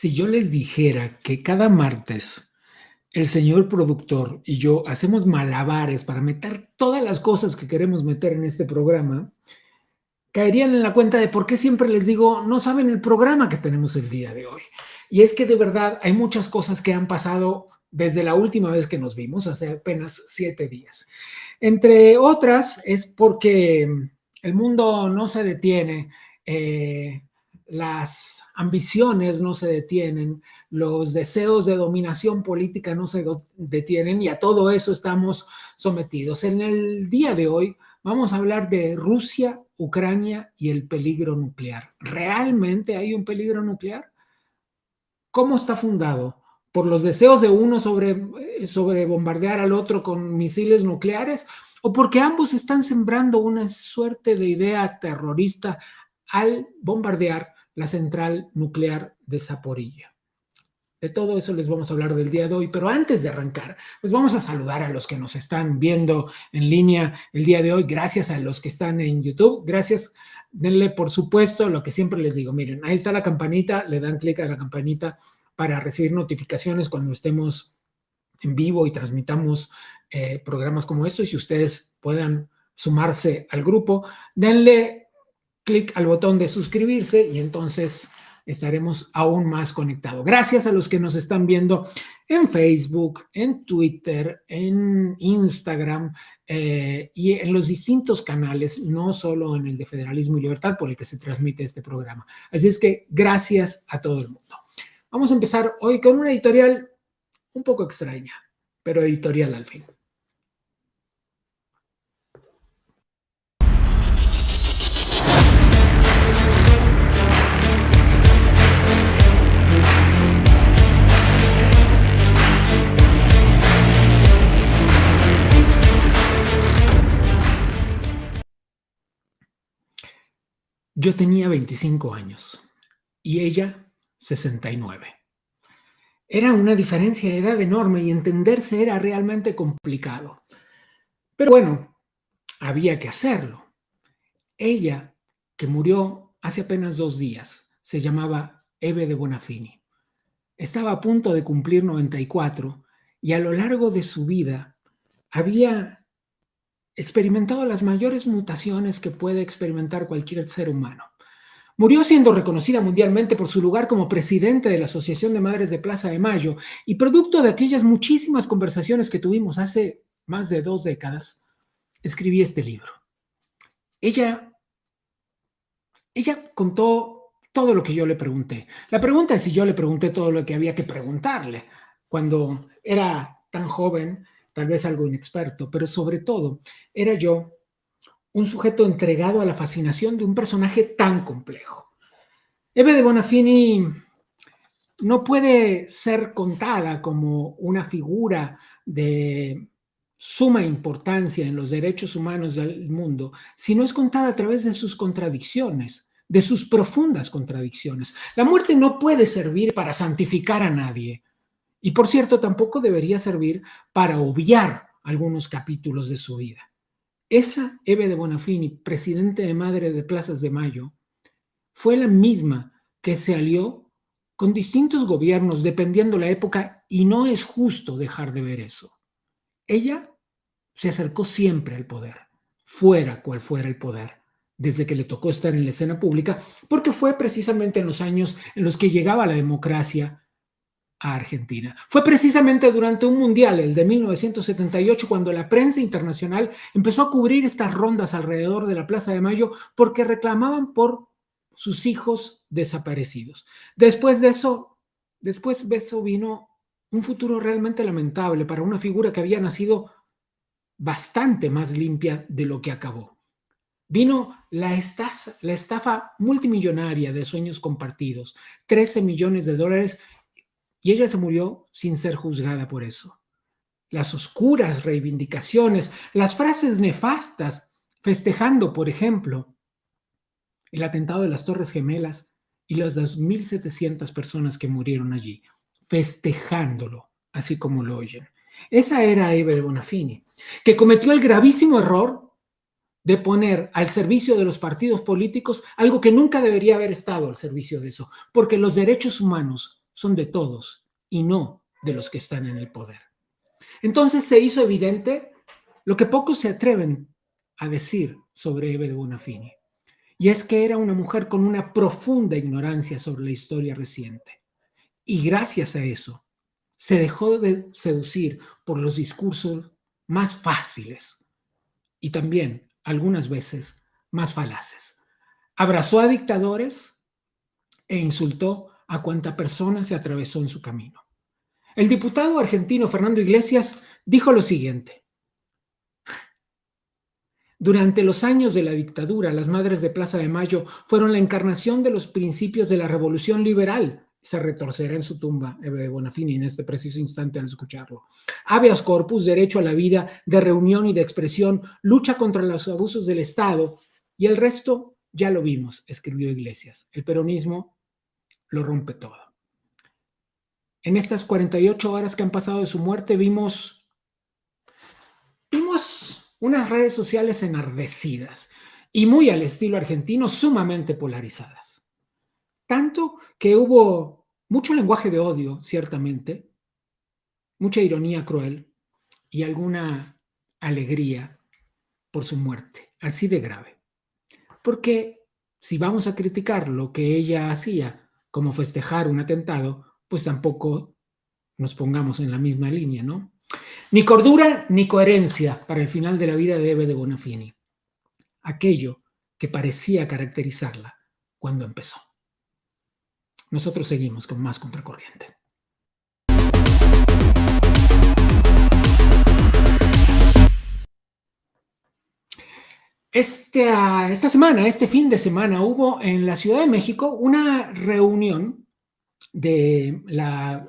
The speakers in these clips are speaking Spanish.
Si yo les dijera que cada martes el señor productor y yo hacemos malabares para meter todas las cosas que queremos meter en este programa, caerían en la cuenta de por qué siempre les digo, no saben el programa que tenemos el día de hoy. Y es que de verdad hay muchas cosas que han pasado desde la última vez que nos vimos, hace apenas 7 días. Entre otras, es porque el mundo no se detiene, las ambiciones no se detienen, los deseos de dominación política no se detienen y a todo eso estamos sometidos. En el día de hoy vamos a hablar de Rusia, Ucrania y el peligro nuclear. ¿Realmente hay un peligro nuclear? ¿Cómo está fundado? ¿Por los deseos de uno sobre bombardear al otro con misiles nucleares? ¿O porque ambos están sembrando una suerte de idea terrorista al bombardear la central nuclear de Zaporilla? De todo eso les vamos a hablar del día de hoy, pero antes de arrancar, pues vamos a saludar a los que nos están viendo en línea el día de hoy. Gracias a los que están en YouTube. Gracias. Denle, por supuesto, lo que siempre les digo. Miren, ahí está la campanita. Le dan clic a la campanita para recibir notificaciones cuando estemos en vivo y transmitamos programas como estos y ustedes puedan sumarse al grupo. Denle clic al botón de suscribirse y entonces estaremos aún más conectados. Gracias a los que nos están viendo en Facebook, en Twitter, en Instagram y en los distintos canales, no solo en el de Federalismo y Libertad por el que se transmite este programa. Así es que gracias a todo el mundo. Vamos a empezar hoy con una editorial un poco extraña, pero editorial al fin. Yo tenía 25 años y ella 69. Era una diferencia de edad enorme y entenderse era realmente complicado. Pero bueno, había que hacerlo. Ella, que murió hace apenas 2 días, se llamaba Ebe de Bonafini. Estaba a punto de cumplir 94 y a lo largo de su vida había experimentado las mayores mutaciones que puede experimentar cualquier ser humano. Murió siendo reconocida mundialmente por su lugar como presidente de la Asociación de Madres de Plaza de Mayo y producto de aquellas muchísimas conversaciones que tuvimos hace más de 2 décadas, escribí este libro. Ella contó todo lo que yo le pregunté. La pregunta es si yo le pregunté todo lo que había que preguntarle cuando era tan joven, tal vez algo inexperto, pero sobre todo era yo un sujeto entregado a la fascinación de un personaje tan complejo. Ebe de Bonafini no puede ser contada como una figura de suma importancia en los derechos humanos del mundo si no es contada a través de sus contradicciones, de sus profundas contradicciones. La muerte no puede servir para santificar a nadie y, por cierto, tampoco debería servir para obviar algunos capítulos de su vida. Esa Ebe de Bonafini, presidente de Madre de Plazas de Mayo, fue la misma que se alió con distintos gobiernos dependiendo la época y no es justo dejar de ver eso. Ella se acercó siempre al poder, fuera cual fuera el poder, desde que le tocó estar en la escena pública, porque fue precisamente en los años en los que llegaba la democracia a Argentina. Fue precisamente durante un mundial, el de 1978, cuando la prensa internacional empezó a cubrir estas rondas alrededor de la Plaza de Mayo porque reclamaban por sus hijos desaparecidos. Después de eso vino un futuro realmente lamentable para una figura que había nacido bastante más limpia de lo que acabó. Vino la estafa multimillonaria de sueños compartidos, 13 millones de dólares, y ella se murió sin ser juzgada por eso. Las oscuras reivindicaciones, las frases nefastas, festejando, por ejemplo, el atentado de las Torres Gemelas y las 2.700 personas que murieron allí, festejándolo, así como lo oyen. Esa era Ebe de Bonafini, que cometió el gravísimo error de poner al servicio de los partidos políticos algo que nunca debería haber estado al servicio de eso, porque los derechos humanos son de todos y no de los que están en el poder. Entonces se hizo evidente lo que pocos se atreven a decir sobre Ebe de Bonafini, y es que era una mujer con una profunda ignorancia sobre la historia reciente. Y gracias a eso, se dejó de seducir por los discursos más fáciles y también, algunas veces, más falaces. Abrazó a dictadores e insultó a cuanta persona se atravesó en su camino. El diputado argentino Fernando Iglesias dijo lo siguiente: durante los años de la dictadura, las madres de Plaza de Mayo fueron la encarnación de los principios de la revolución liberal. Se retorcerá en su tumba Ebe de Bonafini en este preciso instante al escucharlo. Habeas corpus, derecho a la vida, de reunión y de expresión, lucha contra los abusos del Estado, y el resto ya lo vimos, escribió Iglesias. El peronismo lo rompe todo. En estas 48 horas que han pasado de su muerte vimos unas redes sociales enardecidas y muy al estilo argentino, sumamente polarizadas. Tanto que hubo mucho lenguaje de odio, ciertamente, mucha ironía cruel y alguna alegría por su muerte, así de grave. Porque si vamos a criticar lo que ella hacía, como festejar un atentado, pues tampoco nos pongamos en la misma línea, ¿no? Ni cordura ni coherencia para el final de la vida de Ebe de Bonafini, aquello que parecía caracterizarla cuando empezó. Nosotros seguimos con más Contracorriente. Esta semana, este fin de semana, hubo en la Ciudad de México una reunión de la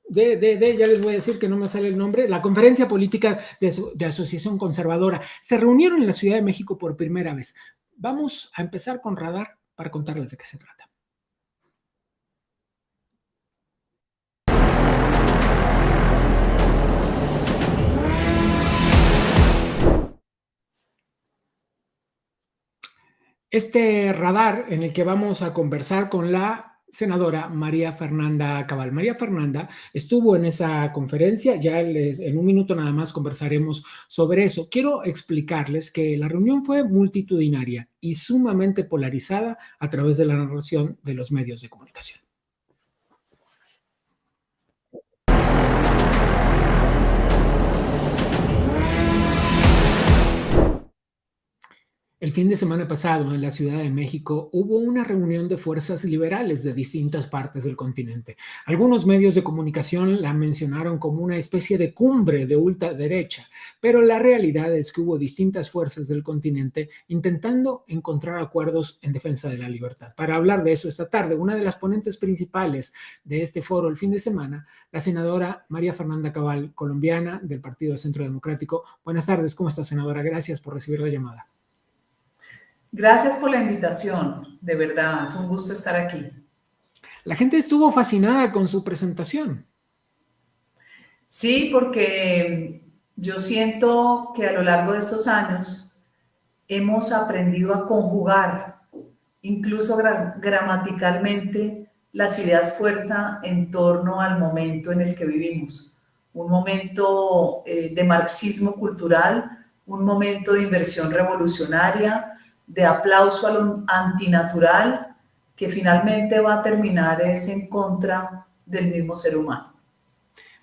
ya les voy a decir que no me sale el nombre, la Conferencia Política de Asociación Conservadora. Se reunieron en la Ciudad de México por primera vez. Vamos a empezar con Radar para contarles de qué se trata. Este radar en el que vamos a conversar con la senadora María Fernanda Cabal. María Fernanda estuvo en esa conferencia, en un minuto nada más conversaremos sobre eso. Quiero explicarles que la reunión fue multitudinaria y sumamente polarizada a través de la narración de los medios de comunicación. El fin de semana pasado en la Ciudad de México hubo una reunión de fuerzas liberales de distintas partes del continente. Algunos medios de comunicación la mencionaron como una especie de cumbre de ultraderecha, pero la realidad es que hubo distintas fuerzas del continente intentando encontrar acuerdos en defensa de la libertad. Para hablar de eso esta tarde, una de las ponentes principales de este foro el fin de semana, la senadora María Fernanda Cabal, colombiana del Partido de Centro Democrático. Buenas tardes, ¿cómo está, senadora? Gracias por recibir la llamada. Gracias por la invitación, de verdad, es un gusto estar aquí. La gente estuvo fascinada con su presentación. Sí, porque yo siento que a lo largo de estos años hemos aprendido a conjugar, incluso gramaticalmente, las ideas fuerza en torno al momento en el que vivimos. Un momento de marxismo cultural, un momento de inversión revolucionaria, de aplauso a lo antinatural, que finalmente va a terminar es en contra del mismo ser humano.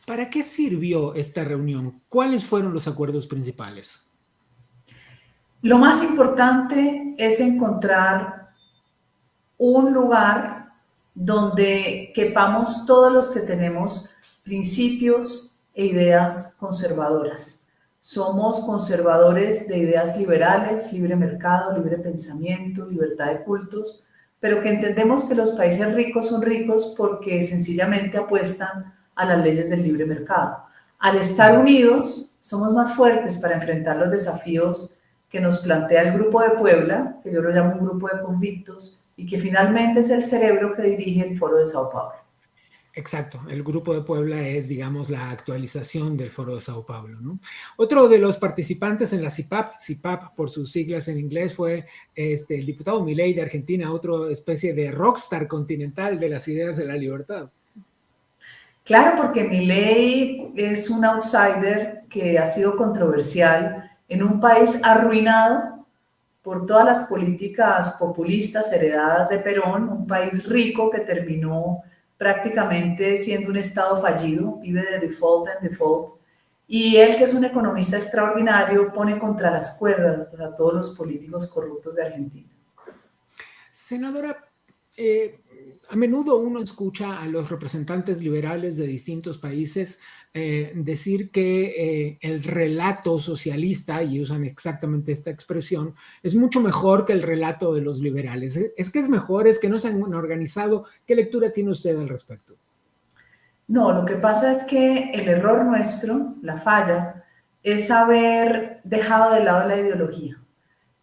¿Para qué sirvió esta reunión? ¿Cuáles fueron los acuerdos principales? Lo más importante es encontrar un lugar donde quepamos todos los que tenemos principios e ideas conservadoras. Somos conservadores de ideas liberales, libre mercado, libre pensamiento, libertad de cultos, pero que entendemos que los países ricos son ricos porque sencillamente apuestan a las leyes del libre mercado. Al estar unidos, somos más fuertes para enfrentar los desafíos que nos plantea el Grupo de Puebla, que yo lo llamo un grupo de convictos, y que finalmente es el cerebro que dirige el Foro de Sao Paulo. Exacto, el Grupo de Puebla es, digamos, la actualización del Foro de Sao Paulo, ¿no? Otro de los participantes en la CIPAP por sus siglas en inglés, fue el diputado Milei de Argentina, otra especie de rockstar continental de las ideas de la libertad. Claro, porque Milei es un outsider que ha sido controversial en un país arruinado por todas las políticas populistas heredadas de Perón, un país rico que terminó prácticamente siendo un estado fallido, vive de default en default, y él, que es un economista extraordinario, pone contra las cuerdas a todos los políticos corruptos de Argentina. Senadora, eh, a menudo uno escucha a los representantes liberales de distintos países decir que el relato socialista, y usan exactamente esta expresión, es mucho mejor que el relato de los liberales. ¿Es que es mejor? ¿Es que no se han organizado? ¿Qué lectura tiene usted al respecto? No, lo que pasa es que el error nuestro, la falla, es haber dejado de lado la ideología.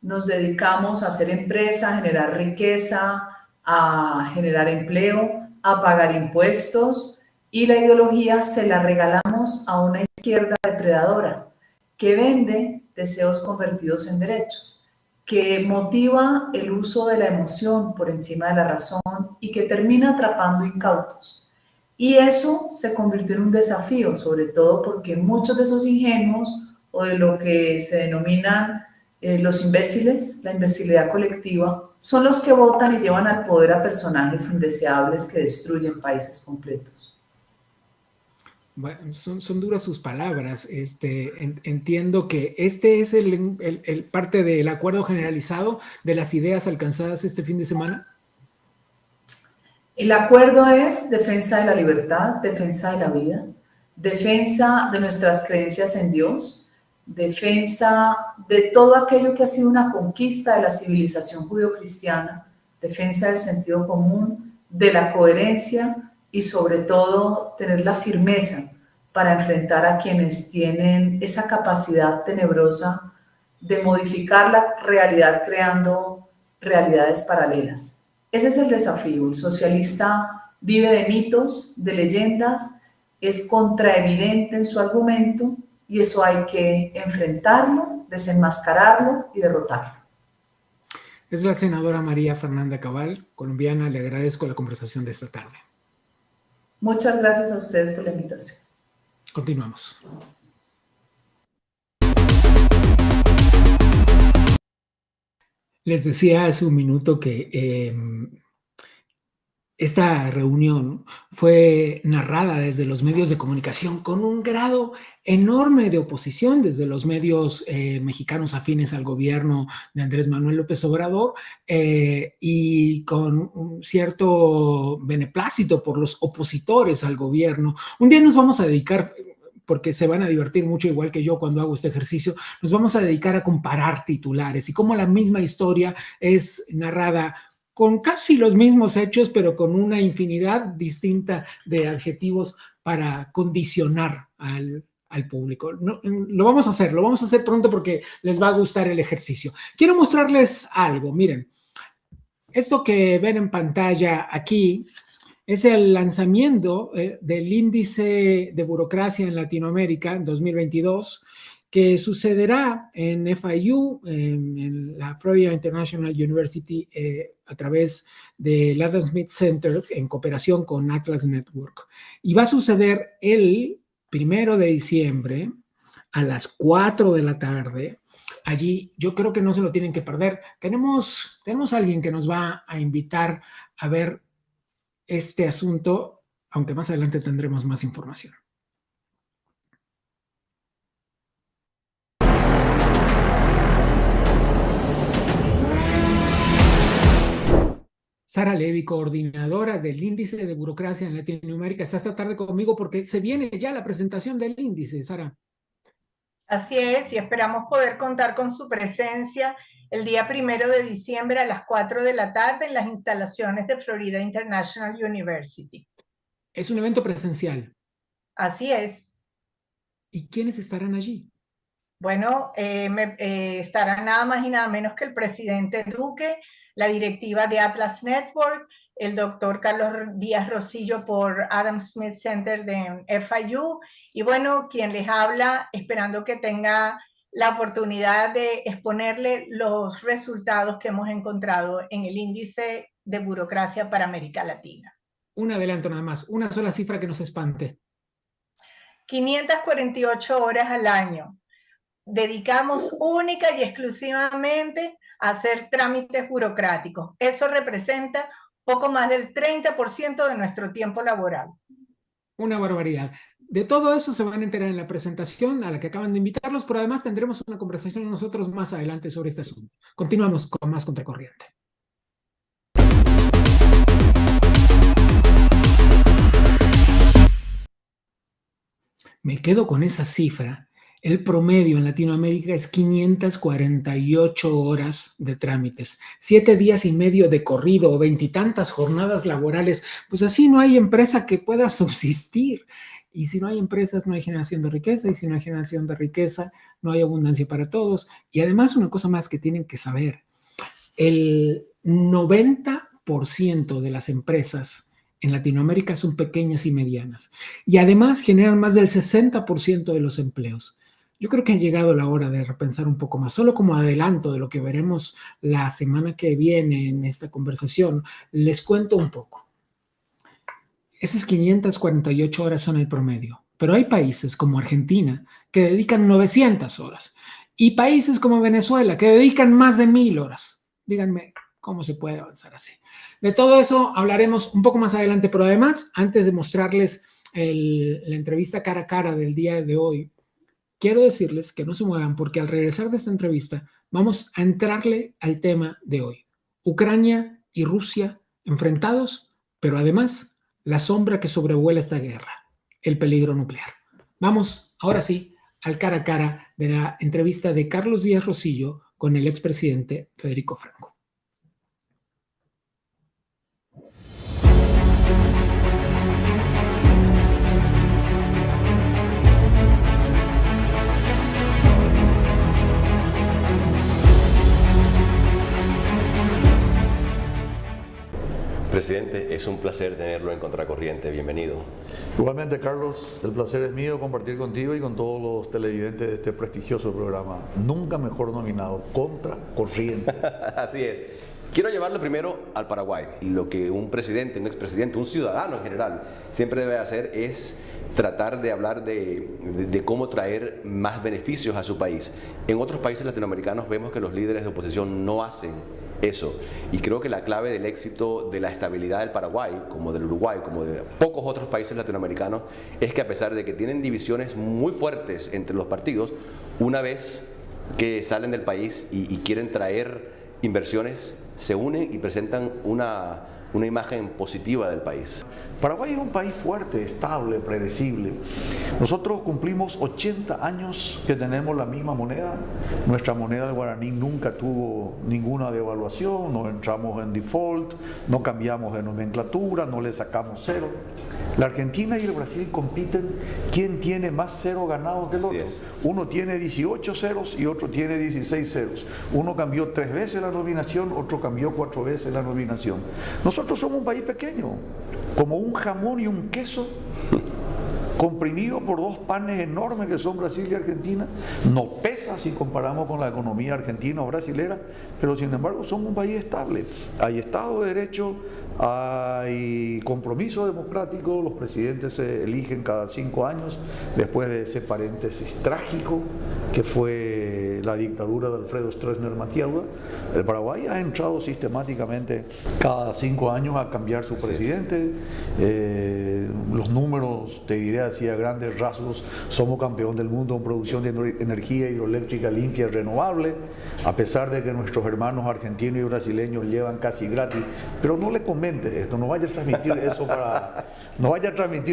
Nos dedicamos a hacer empresa, a generar riqueza, a generar empleo, a pagar impuestos y la ideología se la regalamos a una izquierda depredadora que vende deseos convertidos en derechos, que motiva el uso de la emoción por encima de la razón y que termina atrapando incautos. Y eso se convirtió en un desafío, sobre todo porque muchos de esos ingenuos o de lo que se denominan los imbéciles, la imbecilidad colectiva, son los que votan y llevan al poder a personajes indeseables que destruyen países completos. Bueno, son duras sus palabras. Entiendo que este es el parte del acuerdo generalizado de las ideas alcanzadas este fin de semana. El acuerdo es defensa de la libertad, defensa de la vida, defensa de nuestras creencias en Dios, defensa de todo aquello que ha sido una conquista de la civilización judio-cristiana, defensa del sentido común, de la coherencia y sobre todo tener la firmeza para enfrentar a quienes tienen esa capacidad tenebrosa de modificar la realidad creando realidades paralelas. Ese es el desafío. El socialista vive de mitos, de leyendas, es contraevidente en su argumento y eso hay que enfrentarlo, desenmascararlo y derrotarlo. Es la senadora María Fernanda Cabal, colombiana. Le agradezco la conversación de esta tarde. Muchas gracias a ustedes por la invitación. Continuamos. Les decía hace un minuto que esta reunión fue narrada desde los medios de comunicación con un grado enorme de oposición desde los medios mexicanos afines al gobierno de Andrés Manuel López Obrador y con un cierto beneplácito por los opositores al gobierno. Un día nos vamos a dedicar, porque se van a divertir mucho igual que yo cuando hago este ejercicio, nos vamos a dedicar a comparar titulares y cómo la misma historia es narrada con casi los mismos hechos, pero con una infinidad distinta de adjetivos para condicionar al público. No, lo vamos a hacer pronto porque les va a gustar el ejercicio. Quiero mostrarles algo, miren, esto que ven en pantalla aquí es el lanzamiento del índice de burocracia en Latinoamérica en 2022, que sucederá en FIU, en la Florida International University, a través del Adam Smith Center en cooperación con Atlas Network. Y va a suceder el 1 de diciembre a las 4 de la tarde. Allí yo creo que no se lo tienen que perder. Tenemos a alguien que nos va a invitar a ver este asunto, aunque más adelante tendremos más información. Sara Levy, coordinadora del índice de burocracia en Latinoamérica, está esta tarde conmigo porque se viene ya la presentación del índice, Sara. Así es, y esperamos poder contar con su presencia el día 1 de diciembre a las 4 de la tarde en las instalaciones de Florida International University. Es un evento presencial. Así es. ¿Y quiénes estarán allí? Bueno, estará nada más y nada menos que el presidente Duque, la directiva de Atlas Network, el doctor Carlos Díaz Rosillo por Adam Smith Center de FIU, y bueno, quien les habla, esperando que tenga la oportunidad de exponerle los resultados que hemos encontrado en el índice de burocracia para América Latina. Un adelanto nada más, una sola cifra que nos espante. 548 horas al año. Dedicamos única y exclusivamente a hacer trámites burocráticos. Eso representa poco más del 30% de nuestro tiempo laboral. Una barbaridad. De todo eso se van a enterar en la presentación a la que acaban de invitarlos, pero además tendremos una conversación nosotros más adelante sobre este asunto. Continuamos con más Contracorriente. Me quedo con esa cifra. El promedio en Latinoamérica es 548 horas de trámites, 7 días y medio de corrido o 20 y tantas jornadas laborales. Pues así no hay empresa que pueda subsistir. Y si no hay empresas, no hay generación de riqueza. Y si no hay generación de riqueza, no hay abundancia para todos. Y además, una cosa más que tienen que saber. El 90% de las empresas en Latinoamérica son pequeñas y medianas. Y además generan más del 60% de los empleos. Yo creo que ha llegado la hora de repensar un poco más. Solo como adelanto de lo que veremos la semana que viene en esta conversación, les cuento un poco. Esas 548 horas son el promedio, pero hay países como Argentina que dedican 900 horas y países como Venezuela que dedican más de 1000 horas. Díganme, ¿cómo se puede avanzar así? De todo eso hablaremos un poco más adelante, pero además, antes de mostrarles la entrevista cara a cara del día de hoy, quiero decirles que no se muevan porque al regresar de esta entrevista vamos a entrarle al tema de hoy. Ucrania y Rusia enfrentados, pero además la sombra que sobrevuela esta guerra, el peligro nuclear. Vamos, ahora sí, al cara a cara de la entrevista de Carlos Díaz Rosillo con el expresidente Federico Franco. Presidente, es un placer tenerlo en Contracorriente. Bienvenido. Igualmente, Carlos, el placer es mío compartir contigo y con todos los televidentes de este prestigioso programa. Nunca mejor nominado, Contracorriente. Así es. Quiero llevarlo primero al Paraguay. Lo que un presidente, un expresidente, un ciudadano en general siempre debe hacer es tratar de hablar de cómo traer más beneficios a su país. En otros países latinoamericanos vemos que los líderes de oposición no hacen eso. Y creo que la clave del éxito de la estabilidad del Paraguay, como del Uruguay, como de pocos otros países latinoamericanos, es que a pesar de que tienen divisiones muy fuertes entre los partidos, una vez que salen del país y quieren traer inversiones, se unen y presentan una imagen positiva del país. Paraguay es un país fuerte, estable, predecible. Nosotros cumplimos 80 años que tenemos la misma moneda. Nuestra moneda de guaraní nunca tuvo ninguna devaluación, no entramos en default, no cambiamos de nomenclatura, no le sacamos cero. La Argentina y el Brasil compiten quién tiene más cero ganados que el otro. Uno tiene 18 ceros y otro tiene 16 ceros. Uno cambió 3 veces la nominación, otro cambió 4 veces la nominación. Nosotros somos un país pequeño, como un jamón y un queso comprimido por 2 panes enormes que son Brasil y Argentina. No pesa si comparamos con la economía argentina o brasilera, pero sin embargo somos un país estable. Hay Estado de Derecho, hay compromiso democrático, los presidentes se eligen cada 5 años, después de ese paréntesis trágico que fue la dictadura de Alfredo Stroessner Matteuda. El Paraguay ha entrado sistemáticamente cada 5 años a cambiar su presidente. Los números, te diré así a grandes rasgos, somos campeón del mundo en producción de energía hidroeléctrica limpia y renovable, a pesar de que nuestros hermanos argentinos y brasileños llevan casi gratis. Pero no le comentes esto, no vaya a transmitir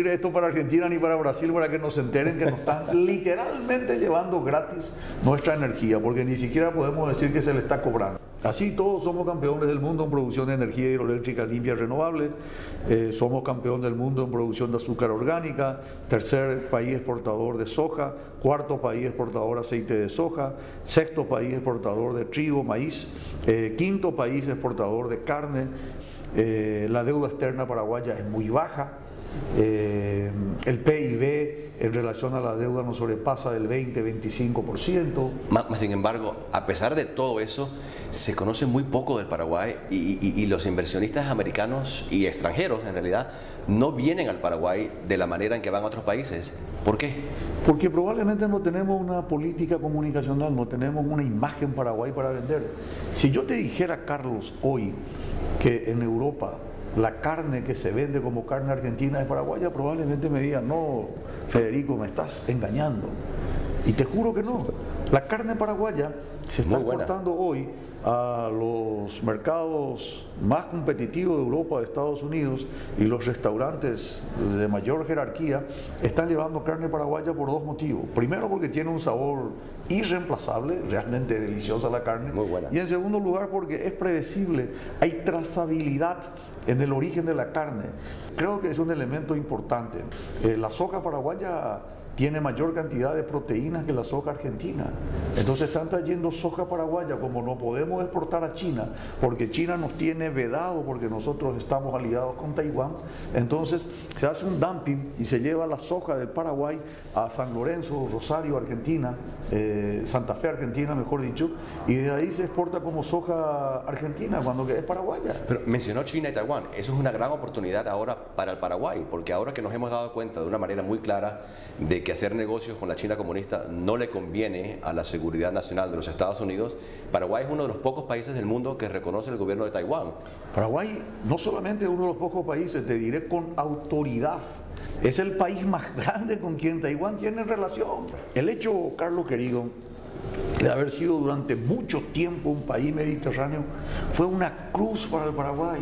eso para Argentina ni para Brasil, para que nos enteren que nos están literalmente llevando gratis nuestra energía, porque ni siquiera podemos decir que se le está cobrando. Así todos somos campeones del mundo en producción de energía hidroeléctrica limpia y renovable, somos campeón del mundo en producción de azúcar orgánica, tercer país exportador de soja, cuarto país exportador de aceite de soja, sexto país exportador de trigo, maíz, quinto país exportador de carne. La deuda externa paraguaya es muy baja. El PIB en relación a la deuda no sobrepasa del 20-25%. Sin embargo, a pesar de todo eso, se conoce muy poco del Paraguay y los inversionistas americanos y extranjeros, en realidad, no vienen al Paraguay de la manera en que van a otros países. ¿Por qué? Porque probablemente no tenemos una política comunicacional, no tenemos una imagen Paraguay para vender. Si yo te dijera, Carlos, hoy que en Europa la carne que se vende como carne argentina es paraguaya, probablemente me digan, no, Federico, me estás engañando. Y te juro que no. La carne paraguaya se está exportando hoy a los mercados más competitivos de Europa, de Estados Unidos, y los restaurantes de mayor jerarquía están llevando carne paraguaya por dos motivos. Primero, porque tiene un sabor irreemplazable, realmente deliciosa la carne. Muy buena. Y en segundo lugar, porque es predecible, hay trazabilidad en el origen de la carne. Creo que es un elemento importante. La soja paraguaya tiene mayor cantidad de proteínas que la soja argentina. Entonces están trayendo soja paraguaya, como no podemos exportar a China, porque China nos tiene vedado, porque nosotros estamos aliados con Taiwán. Entonces se hace un dumping y se lleva la soja del Paraguay a San Lorenzo, Rosario, Argentina, Santa Fe, Argentina, mejor dicho, y de ahí se exporta como soja argentina, cuando que es paraguaya. Pero mencionó China y Taiwán. Eso es una gran oportunidad ahora para el Paraguay, porque ahora que nos hemos dado cuenta de una manera muy clara de que hacer negocios con la China comunista no le conviene a la seguridad nacional de los Estados Unidos, Paraguay es uno de los pocos países del mundo que reconoce el gobierno de Taiwán. Paraguay no solamente es uno de los pocos países, te diré con autoridad, es el país más grande con quien Taiwán tiene relación. El hecho, Carlos querido, de haber sido durante mucho tiempo un país mediterráneo fue una cruz para el Paraguay.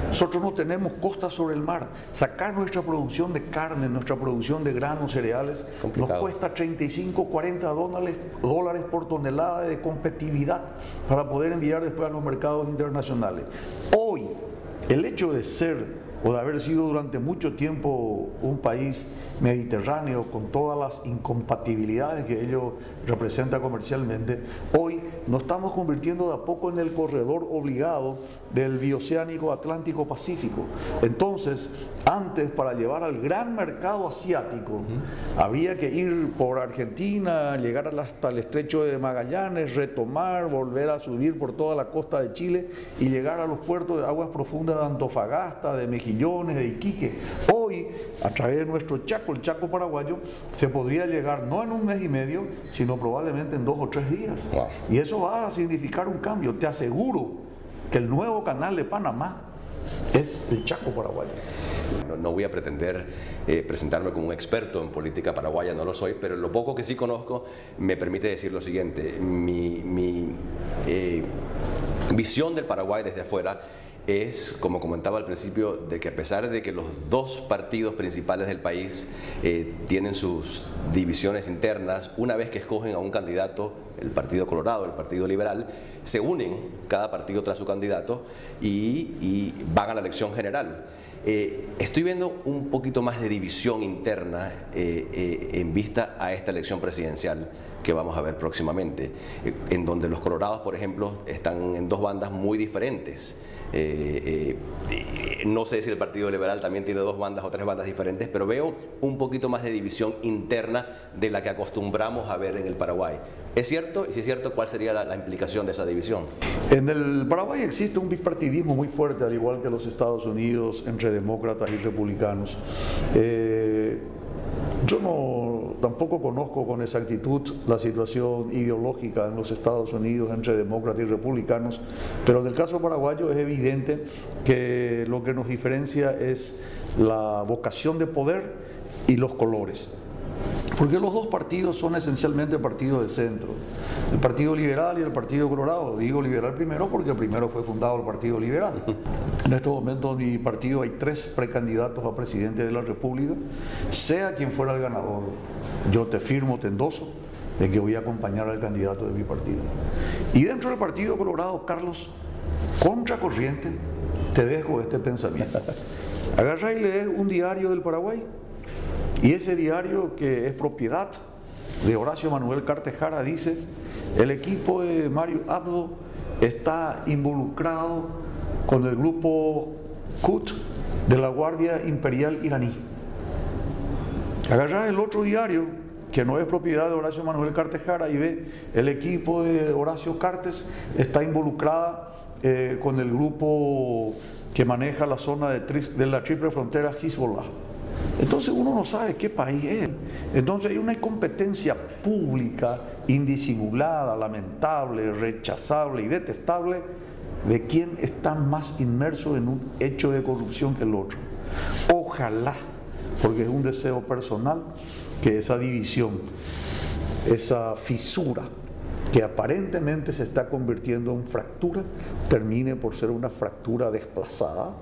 Nosotros no tenemos costas sobre el mar. Sacar nuestra producción de carne, nuestra producción de granos, cereales, nos cuesta 35, 40 dólares por tonelada de competitividad para poder enviar después a los mercados internacionales. Hoy, el hecho de ser o de haber sido durante mucho tiempo un país mediterráneo con todas las incompatibilidades que ello representa comercialmente, hoy nos estamos convirtiendo de a poco en el corredor obligado del bioceánico Atlántico-Pacífico. Entonces, antes, para llevar al gran mercado asiático, había que ir por Argentina, llegar hasta el estrecho de Magallanes, retomar, volver a subir por toda la costa de Chile y llegar a los puertos de aguas profundas de Antofagasta, de Mejillones, de Iquique. Hoy, a través de nuestro Chaco, el Chaco paraguayo, se podría llegar no en un mes y medio, sino probablemente en 2 o 3 días. Wow. Y eso va a significar un cambio. Te aseguro que el nuevo canal de Panamá es el Chaco paraguayo. No voy a pretender presentarme como un experto en política paraguaya, no lo soy, pero lo poco que sí conozco me permite decir lo siguiente. Mi visión del Paraguay desde afuera es, como comentaba al principio, de que a pesar de que los dos partidos principales del país tienen sus divisiones internas, una vez que escogen a un candidato, el Partido Colorado, el Partido Liberal, se unen cada partido tras su candidato y van a la elección general. Estoy viendo un poquito más de división interna en vista a esta elección presidencial que vamos a ver próximamente, en donde los colorados, por ejemplo, están en dos bandas muy diferentes. No sé si el Partido Liberal también tiene 2 bandas o 3 bandas diferentes, pero veo un poquito más de división interna de la que acostumbramos a ver en el Paraguay. ¿Es cierto? Y si es cierto, ¿cuál sería la implicación de esa división? En el Paraguay existe un bipartidismo muy fuerte, al igual que en los Estados Unidos, entre demócratas y republicanos. Yo tampoco conozco con exactitud la situación ideológica en los Estados Unidos entre demócratas y republicanos, pero en el caso paraguayo es evidente que lo que nos diferencia es la vocación de poder y los colores. Porque los dos partidos son esencialmente partidos de centro, el Partido Liberal y el Partido Colorado. Digo liberal primero porque primero fue fundado el Partido Liberal. En estos momentos en mi partido hay 3 precandidatos a presidente de la República. Sea quien fuera el ganador, yo te firmo, te endoso de que voy a acompañar al candidato de mi partido. Y dentro del Partido Colorado, Carlos, contracorriente, te dejo este pensamiento. Agarra y lees un diario del Paraguay. Y ese diario, que es propiedad de Horacio Manuel Cartejara, dice: el equipo de Mario Abdo está involucrado con el grupo Quds de la Guardia Imperial iraní. Agarrás el otro diario, que no es propiedad de Horacio Manuel Cartes Jara, y ve el equipo de Horacio Cartes está involucrada con el grupo que maneja la zona de la triple frontera Hezbollah. Entonces uno no sabe qué país es. Entonces hay una incompetencia pública, indisimulada, lamentable, rechazable y detestable de quien está más inmerso en un hecho de corrupción que el otro. Ojalá, porque es un deseo personal, que esa división, esa fisura que aparentemente se está convirtiendo en fractura, termine por ser una fractura desplazada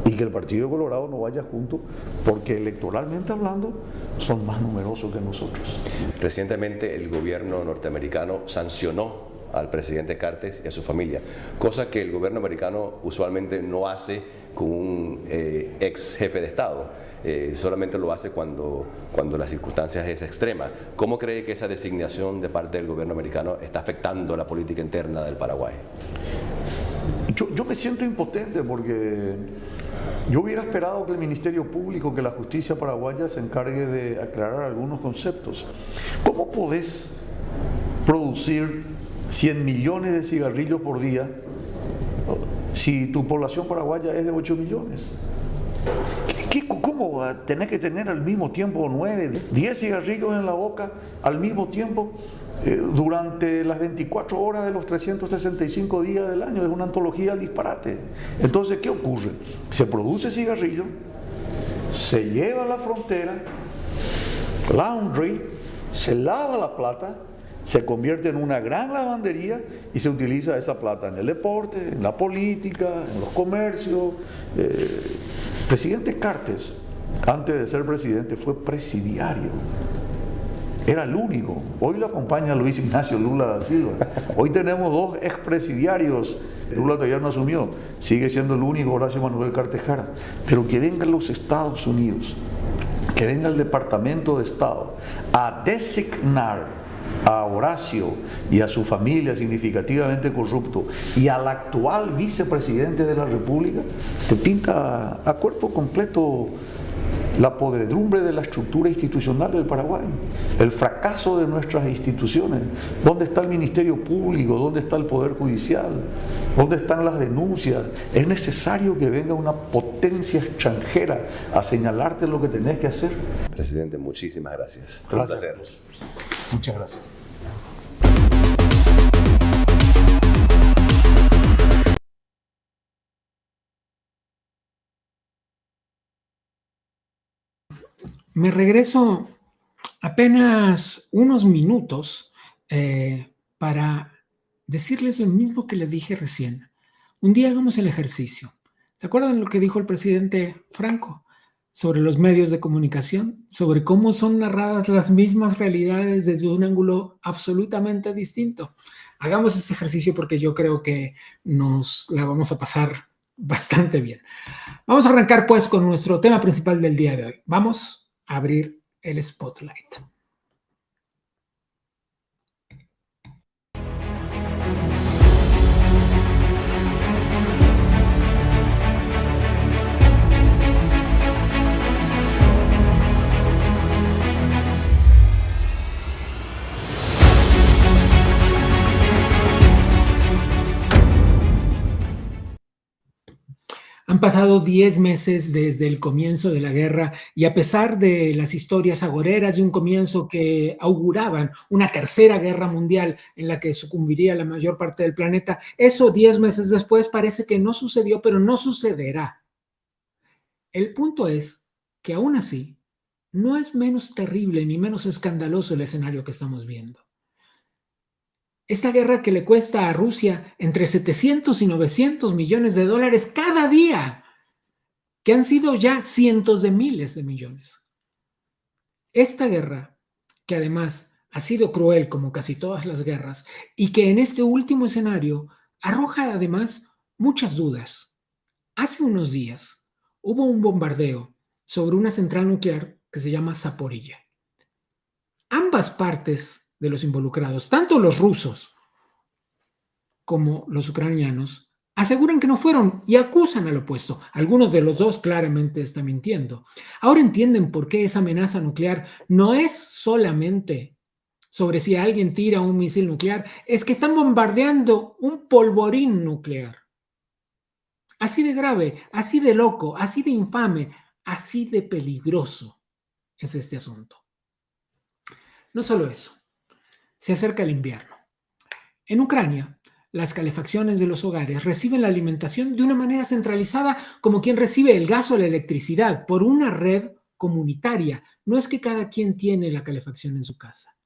y que el Partido Colorado no vaya junto, porque electoralmente hablando son más numerosos que nosotros. Recientemente el gobierno norteamericano sancionó al presidente Cartes y a su familia, cosa que el gobierno americano usualmente no hace con un ex jefe de Estado, solamente lo hace cuando las circunstancias es extrema. ¿Cómo cree que esa designación de parte del gobierno americano está afectando la política interna del Paraguay? Yo me siento impotente porque yo hubiera esperado que el Ministerio Público, que la justicia paraguaya se encargue de aclarar algunos conceptos. ¿Cómo podés producir 100 millones de cigarrillos por día si tu población paraguaya es de 8 millones? ¿Cómo va a tener que tener al mismo tiempo 9, 10 cigarrillos en la boca al mismo tiempo durante las 24 horas de los 365 días del año? Es una antología al disparate. Entonces, ¿qué ocurre? Se produce cigarrillo, se lleva a la frontera, laundry, se lava la plata, se convierte en una gran lavandería y se utiliza esa plata en el deporte, en la política, en los comercios. Presidente Cartes, antes de ser presidente, fue presidiario. Era el único. Hoy lo acompaña Luis Ignacio Lula da Silva. Hoy tenemos dos expresidiarios. Lula todavía no asumió. Sigue siendo el único Horacio Manuel Cartes Jara. Pero que vengan los Estados Unidos, que venga el Departamento de Estado a designar a Horacio y a su familia significativamente corrupto y al actual vicepresidente de la República, te pinta a cuerpo completo la podredumbre de la estructura institucional del Paraguay, el fracaso de nuestras instituciones. ¿Dónde está el Ministerio Público? ¿Dónde está el Poder Judicial? ¿Dónde están las denuncias? Es necesario que venga una potencia extranjera a señalarte lo que tenés que hacer. Presidente, muchísimas gracias. Gracias. Un placer. Muchas gracias. Me regreso apenas unos minutos para decirles lo mismo que les dije recién. Un día hagamos el ejercicio. ¿Se acuerdan lo que dijo el presidente Franco sobre los medios de comunicación? Sobre cómo son narradas las mismas realidades desde un ángulo absolutamente distinto. Hagamos ese ejercicio porque yo creo que nos la vamos a pasar bastante bien. Vamos a arrancar pues con nuestro tema principal del día de hoy. Vamos a abrir el spotlight. Han pasado 10 meses desde el comienzo de la guerra y a pesar de las historias agoreras de un comienzo que auguraban una tercera guerra mundial en la que sucumbiría la mayor parte del planeta, eso 10 meses después parece que no sucedió, pero no sucederá. El punto es que aún así no es menos terrible ni menos escandaloso el escenario que estamos viendo. Esta guerra que le cuesta a Rusia entre 700 y 900 millones de dólares cada día, que han sido ya cientos de miles de millones. Esta guerra, que además ha sido cruel como casi todas las guerras, y que en este último escenario arroja además muchas dudas. Hace unos días hubo un bombardeo sobre una central nuclear que se llama Zaporilla. Ambas partes de los involucrados, tanto los rusos como los ucranianos, aseguran que no fueron y acusan al opuesto. Algunos de los dos claramente están mintiendo. Ahora entienden por qué esa amenaza nuclear no es solamente sobre si alguien tira un misil nuclear, es que están bombardeando un polvorín nuclear. Así de grave, así de loco, así de infame, así de peligroso es este asunto. No solo eso, se acerca el invierno. En Ucrania, las calefacciones de los hogares reciben la alimentación de una manera centralizada, como quien recibe el gas o la electricidad, por una red comunitaria. No es que cada quien tiene la calefacción en su casa.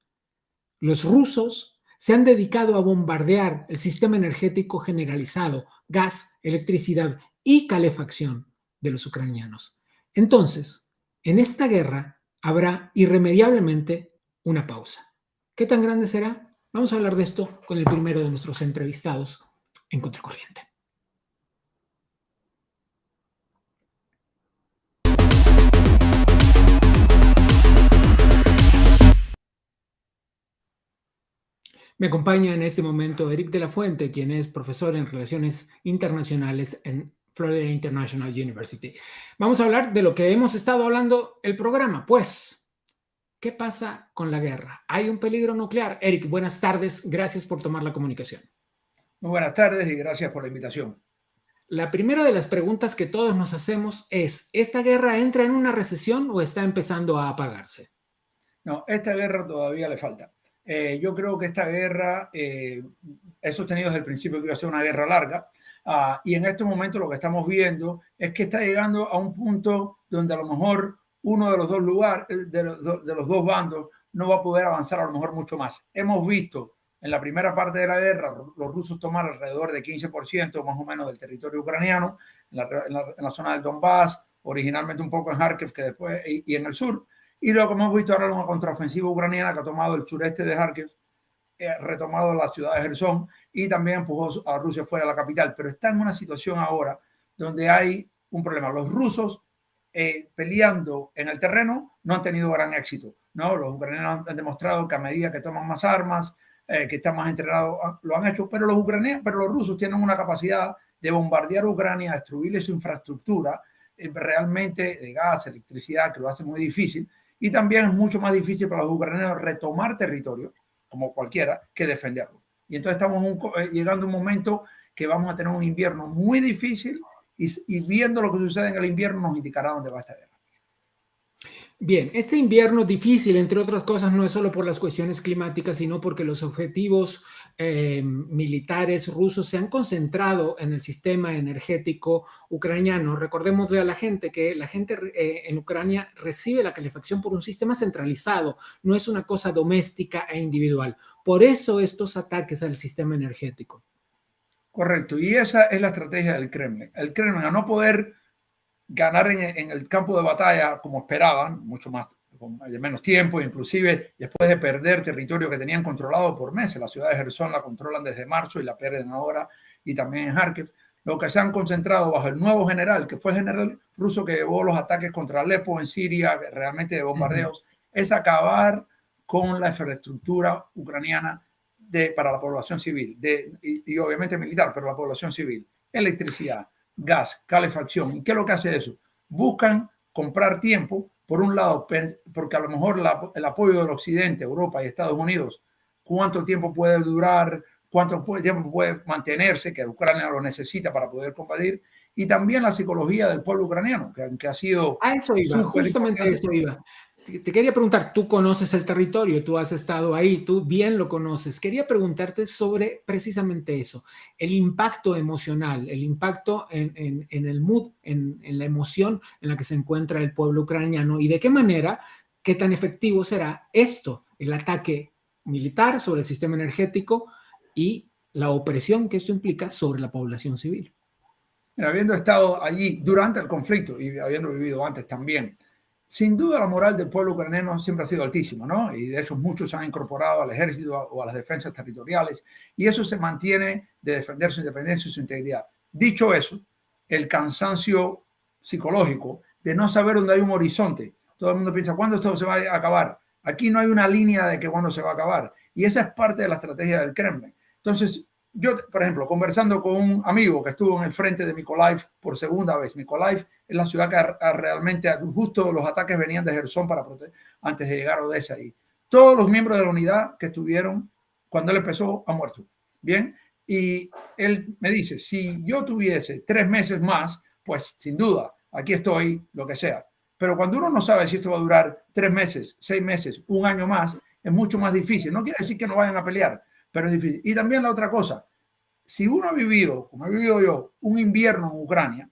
Los rusos se han dedicado a bombardear el sistema energético generalizado, gas, electricidad y calefacción de los ucranianos. Entonces, en esta guerra habrá irremediablemente una pausa. ¿Qué tan grande será? Vamos a hablar de esto con el primero de nuestros entrevistados en Contracorriente. Me acompaña en este momento Eric de la Fuente, quien es profesor en Relaciones Internacionales en Florida International University. Vamos a hablar de lo que hemos estado hablando el programa, pues, ¿qué pasa con la guerra? ¿Hay un peligro nuclear? Eric, buenas tardes, gracias por tomar la comunicación. Muy buenas tardes y gracias por la invitación. La primera de las preguntas que todos nos hacemos es, ¿esta guerra entra en una recesión o está empezando a apagarse? No, esta guerra todavía le falta. Yo creo que esta guerra he sostenido desde el principio que iba a ser una guerra larga y en este momento lo que estamos viendo es que está llegando a un punto donde a lo mejor uno de los dos lugares, de los dos bandos, no va a poder avanzar a lo mejor mucho más. Hemos visto en la primera parte de la guerra los rusos tomar alrededor de 15% más o menos del territorio ucraniano, en la zona del Donbass, originalmente un poco en Kharkiv que después, y en el sur. Y luego hemos visto ahora una contraofensiva ucraniana que ha tomado el sureste de Kharkiv, retomado la ciudad de Gerson y también empujó a Rusia fuera de la capital. Pero está en una situación ahora donde hay un problema. Los rusos peleando en el terreno no han tenido gran éxito, ¿no? Los ucranianos han demostrado que a medida que toman más armas, que están más entrenados, lo han hecho, pero los rusos tienen una capacidad de bombardear Ucrania, destruirle su infraestructura, realmente de gas, electricidad, que lo hace muy difícil. Y también es mucho más difícil para los ucranianos retomar territorio, como cualquiera, que defenderlo. Y entonces estamos llegando a un momento que vamos a tener un invierno muy difícil y viendo lo que sucede en el invierno nos indicará dónde va esta guerra. Bien, este invierno difícil, entre otras cosas, no es solo por las cuestiones climáticas, sino porque los objetivos militares rusos se han concentrado en el sistema energético ucraniano. Recordémosle a la gente que la gente en Ucrania recibe la calefacción por un sistema centralizado, no es una cosa doméstica e individual. Por eso estos ataques al sistema energético. Correcto, y esa es la estrategia del Kremlin. El Kremlin, a no poder ganar en el campo de batalla como esperaban, mucho más, con menos tiempo, inclusive después de perder territorio que tenían controlado por meses. La ciudad de Gerson la controlan desde marzo y la pierden ahora, y también en Kharkiv. Lo que se han concentrado bajo el nuevo general, que fue el general ruso que llevó los ataques contra Alepo en Siria, realmente de bombardeos, es acabar con la infraestructura ucraniana para la población civil, y obviamente militar, pero la población civil, electricidad, gas, calefacción. ¿Y qué es lo que hace eso? Buscan comprar tiempo, por un lado, porque a lo mejor el apoyo del Occidente, Europa y Estados Unidos, cuánto tiempo puede durar, cuánto tiempo puede mantenerse, que Ucrania lo necesita para poder combatir, y también la psicología del pueblo ucraniano, que ha sido... A eso iba, justamente a eso iba. Te quería preguntar, tú conoces el territorio, tú has estado ahí, tú bien lo conoces. Quería preguntarte sobre precisamente eso, el impacto emocional, el impacto en el mood, en la emoción en la que se encuentra el pueblo ucraniano y de qué manera, qué tan efectivo será esto, el ataque militar sobre el sistema energético y la opresión que esto implica sobre la población civil. Habiendo estado allí durante el conflicto y habiendo vivido antes también, sin duda la moral del pueblo ucraniano siempre ha sido altísima, ¿no? Y de hecho muchos se han incorporado al ejército o a las defensas territoriales y eso se mantiene de defender su independencia y su integridad. Dicho eso, el cansancio psicológico de no saber dónde hay un horizonte. Todo el mundo piensa, ¿cuándo esto se va a acabar? Aquí no hay una línea de que cuándo se va a acabar. Y esa es parte de la estrategia del Kremlin. Entonces, yo, por ejemplo, conversando con un amigo que estuvo en el frente de Mykolaiv por segunda vez. Mykolaiv es la ciudad que realmente, justo los ataques venían de Gerson para proteger, antes de llegar a Odessa. Y todos los miembros de la unidad que estuvieron cuando él empezó han muerto. Bien, y él me dice, si yo tuviese 3 meses más, pues sin duda, aquí estoy, lo que sea. Pero cuando uno no sabe si esto va a durar 3 meses, 6 meses, 1 año más, es mucho más difícil. No quiere decir que no vayan a pelear, pero es difícil. Y también la otra cosa, si uno ha vivido, como he vivido yo, un invierno en Ucrania,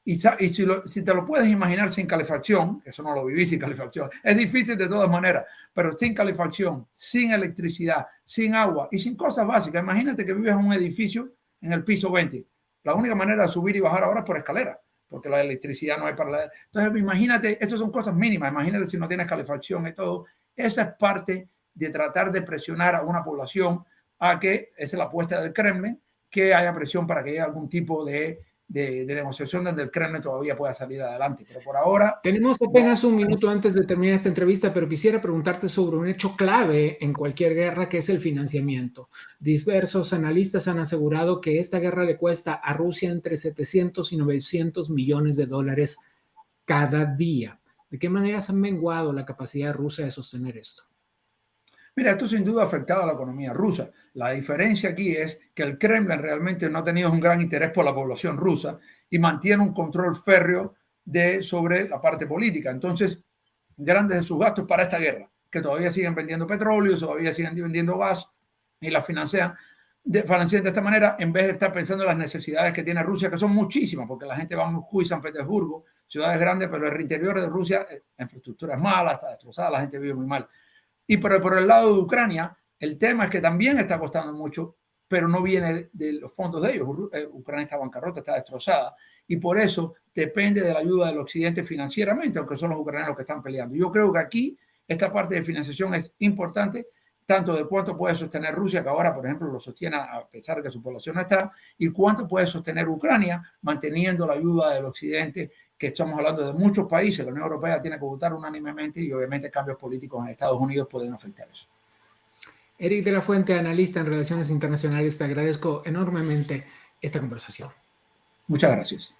y si te lo puedes imaginar sin calefacción, eso no lo viví sin calefacción, es difícil de todas maneras, pero sin calefacción, sin electricidad, sin agua y sin cosas básicas. Imagínate que vives en un edificio en el piso 20. La única manera de subir y bajar ahora es por escalera, porque la electricidad no hay para la... Entonces, imagínate, esas son cosas mínimas. Imagínate si no tienes calefacción y todo. Esa es parte de tratar de presionar a una población a que, esa es la apuesta del Kremlin, que haya presión para que haya algún tipo de negociación donde el Kremlin todavía pueda salir adelante. Pero por ahora... Tenemos apenas un minuto antes de terminar esta entrevista, pero quisiera preguntarte sobre un hecho clave en cualquier guerra, que es el financiamiento. Diversos analistas han asegurado que esta guerra le cuesta a Rusia entre 700 y 900 millones de dólares cada día. ¿De qué manera se ha menguado la capacidad rusa de sostener esto? Mira, esto sin duda ha afectado a la economía rusa. La diferencia aquí es que el Kremlin realmente no ha tenido un gran interés por la población rusa y mantiene un control férreo sobre la parte política. Entonces, grandes de sus gastos para esta guerra, que todavía siguen vendiendo petróleo, todavía siguen vendiendo gas y la financian de esta manera, en vez de estar pensando en las necesidades que tiene Rusia, que son muchísimas, porque la gente va a Moscú y San Petersburgo, ciudades grandes, pero el interior de Rusia, la infraestructura es mala, está destrozada, la gente vive muy mal. Y por el lado de Ucrania, el tema es que también está costando mucho, pero no viene de los fondos de ellos. Ucrania está bancarrota, está destrozada, y por eso depende de la ayuda del occidente financieramente, aunque son los ucranianos que están peleando. Yo creo que aquí esta parte de financiación es importante, tanto de cuánto puede sostener Rusia, que ahora, por ejemplo, lo sostiene a pesar de que su población no está, y cuánto puede sostener Ucrania manteniendo la ayuda del occidente, que estamos hablando de muchos países. La Unión Europea tiene que votar unánimemente y obviamente cambios políticos en Estados Unidos pueden afectar eso. Eric de la Fuente, analista en relaciones internacionales, te agradezco enormemente esta conversación. Muchas gracias.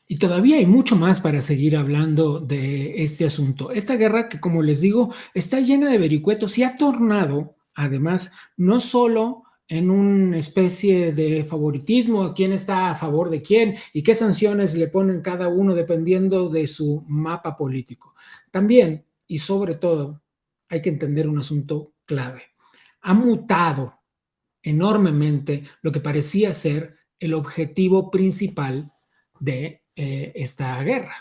Y todavía hay mucho más para seguir hablando de este asunto. Esta guerra que, como les digo, está llena de vericuetos y ha tornado, además, no solo en una especie de favoritismo a quién está a favor de quién y qué sanciones le ponen cada uno dependiendo de su mapa político. También, y sobre todo, hay que entender un asunto clave. Ha mutado enormemente lo que parecía ser el objetivo principal de esta guerra,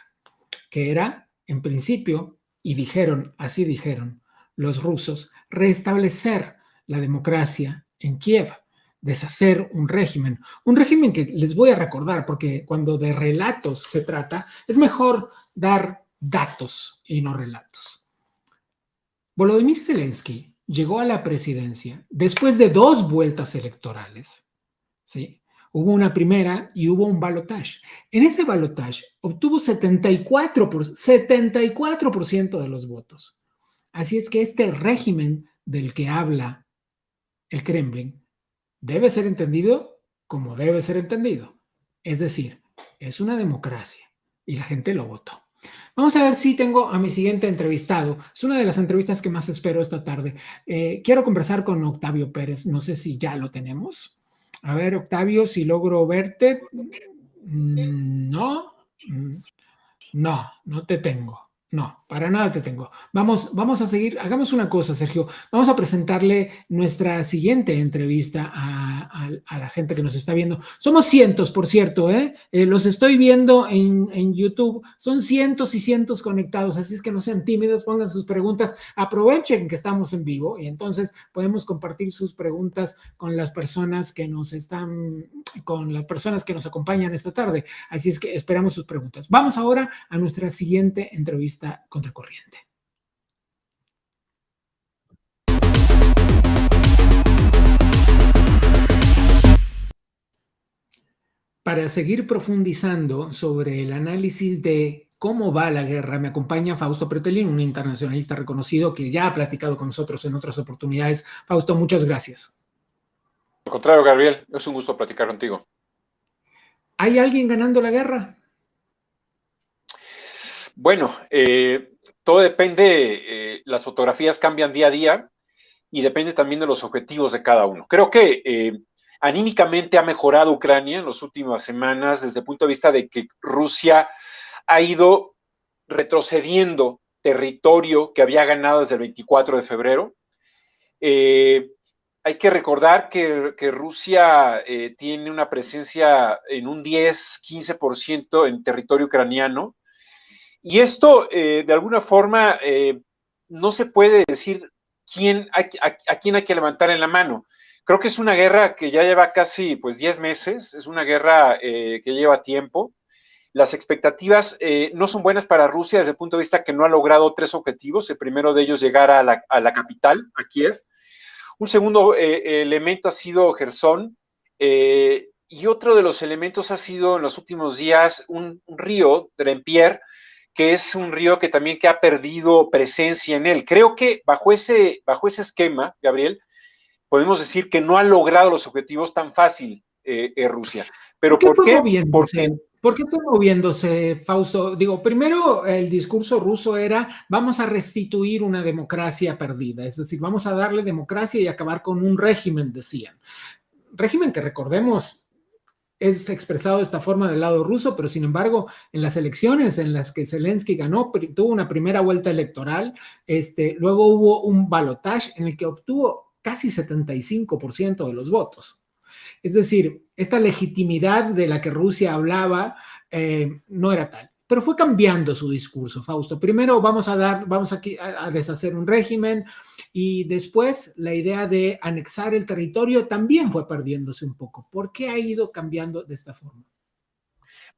que era, en principio, y así dijeron los rusos, restablecer la democracia en Kiev, deshacer un régimen que les voy a recordar, porque cuando de relatos se trata, es mejor dar datos y no relatos. Volodymyr Zelensky llegó a la presidencia después de 2 vueltas electorales, ¿sí? Hubo una primera y hubo un balotaje. En ese balotaje obtuvo 74% de los votos. Así es que este régimen del que habla el Kremlin debe ser entendido como debe ser entendido. Es decir, es una democracia y la gente lo votó. Vamos a ver si tengo a mi siguiente entrevistado. Es una de las entrevistas que más espero esta tarde. Quiero conversar con Octavio Pérez. No sé si ya lo tenemos. A ver, Octavio, si logro verte. No te tengo. No, para nada te tengo. Vamos a seguir. Hagamos una cosa, Sergio. Vamos a presentarle nuestra siguiente entrevista a la gente que nos está viendo. Somos cientos, por cierto, los estoy viendo en YouTube. Son cientos y cientos conectados, así es que no sean tímidos, pongan sus preguntas. Aprovechen que estamos en vivo y entonces podemos compartir sus preguntas con las personas que nos acompañan esta tarde. Así es que esperamos sus preguntas. Vamos ahora a nuestra siguiente entrevista contracorriente. Para seguir profundizando sobre el análisis de cómo va la guerra. Me acompaña Fausto Pretelín, un internacionalista reconocido que ya ha platicado con nosotros en otras oportunidades. Fausto, muchas gracias. Al contrario, Gabriel, es un gusto platicar contigo. ¿Hay alguien ganando la guerra? Bueno, todo depende, las fotografías cambian día a día y depende también de los objetivos de cada uno. Creo que anímicamente ha mejorado Ucrania en las últimas semanas desde el punto de vista de que Rusia ha ido retrocediendo territorio que había ganado desde el 24 de febrero. Hay que recordar que Rusia tiene una presencia en un 10-15% en territorio ucraniano. Y esto, de alguna forma, no se puede decir a quién hay que levantar en la mano. Creo que es una guerra que ya lleva casi 10 meses, es una guerra que lleva tiempo. Las expectativas no son buenas para Rusia desde el punto de vista que no ha logrado 3 objetivos. El primero de ellos, llegar a la capital, a Kiev. Un segundo elemento ha sido Jersón. Y otro de los elementos ha sido en los últimos días un río, Drempier, que es un río que también ha perdido presencia en él. Creo que bajo ese esquema, Gabriel, podemos decir que no ha logrado los objetivos tan fácil Rusia. ¿Pero por qué? ¿Por qué fue moviéndose, Fausto? Digo, primero el discurso ruso era: vamos a restituir una democracia perdida, es decir, vamos a darle democracia y acabar con un régimen, decían. Régimen que, recordemos, es expresado de esta forma del lado ruso, pero sin embargo, en las elecciones en las que Zelensky ganó, tuvo una primera vuelta electoral, luego hubo un balotaje en el que obtuvo casi 75% de los votos. Es decir, esta legitimidad de la que Rusia hablaba no era tal. Pero fue cambiando su discurso, Fausto. Primero vamos aquí a deshacer un régimen, y después la idea de anexar el territorio también fue perdiéndose un poco. ¿Por qué ha ido cambiando de esta forma?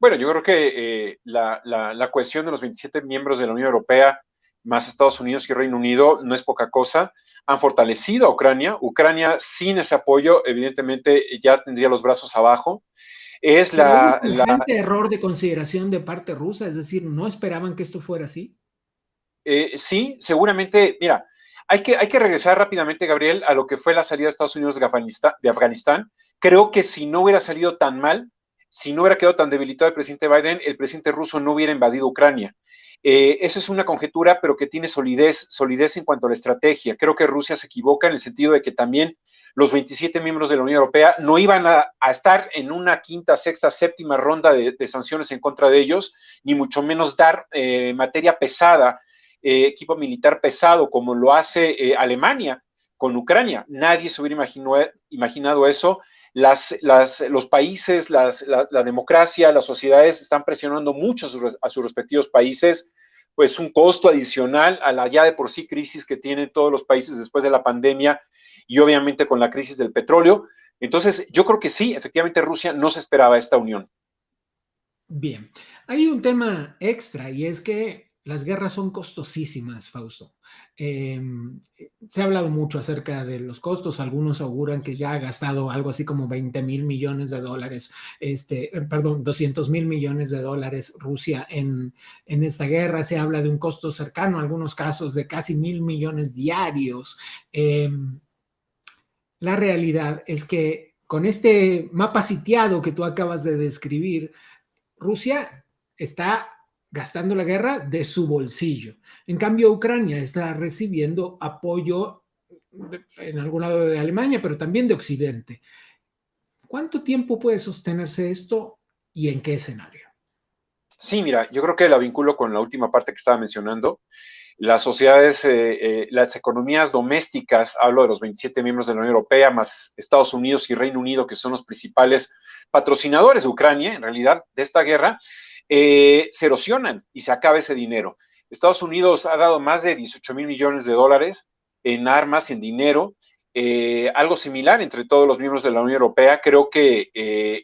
Bueno, yo creo que la cohesión de los 27 miembros de la Unión Europea, más Estados Unidos y Reino Unido, no es poca cosa. Han fortalecido a Ucrania. Ucrania, sin ese apoyo, evidentemente ya tendría los brazos abajo. Es un error de consideración de parte rusa, es decir, ¿no esperaban que esto fuera así? Sí, seguramente. Mira, hay que regresar rápidamente, Gabriel, a lo que fue la salida de Estados Unidos de Afganistán. Creo que si no hubiera salido tan mal, si no hubiera quedado tan debilitado el presidente Biden, el presidente ruso no hubiera invadido Ucrania. Eso es una conjetura, pero que tiene solidez en cuanto a la estrategia. Creo que Rusia se equivoca en el sentido de que también los 27 miembros de la Unión Europea no iban a estar en una quinta, sexta, séptima ronda de sanciones en contra de ellos, ni mucho menos dar materia pesada, equipo militar pesado, como lo hace Alemania con Ucrania. Nadie se hubiera imaginado eso. Los países, la democracia, las sociedades están presionando mucho a sus respectivos países, pues un costo adicional a la ya de por sí crisis que tienen todos los países después de la pandemia y obviamente con la crisis del petróleo. Entonces, yo creo que sí, efectivamente Rusia no se esperaba esta unión. Bien, hay un tema extra, y es que las guerras son costosísimas, Fausto. Se ha hablado mucho acerca de los costos. Algunos auguran que ya ha gastado algo así como 20,000 millones de dólares, 200,000 millones de dólares Rusia en esta guerra. Se habla de un costo cercano, en algunos casos, de casi 1,000 millones diarios. La realidad es que con este mapa sitiado que tú acabas de describir, Rusia está gastando la guerra de su bolsillo. En cambio, Ucrania está recibiendo apoyo en algún lado de Alemania, pero también de Occidente. ¿Cuánto tiempo puede sostenerse esto y en qué escenario? Sí, mira, yo creo que la vinculo con la última parte que estaba mencionando. Las sociedades, las economías domésticas, hablo de los 27 miembros de la Unión Europea, más Estados Unidos y Reino Unido, que son los principales patrocinadores de Ucrania, en realidad, de esta guerra, se erosionan y se acaba ese dinero. Estados Unidos ha dado más de 18,000 millones de dólares en armas y en dinero, algo similar entre todos los miembros de la Unión Europea. Creo que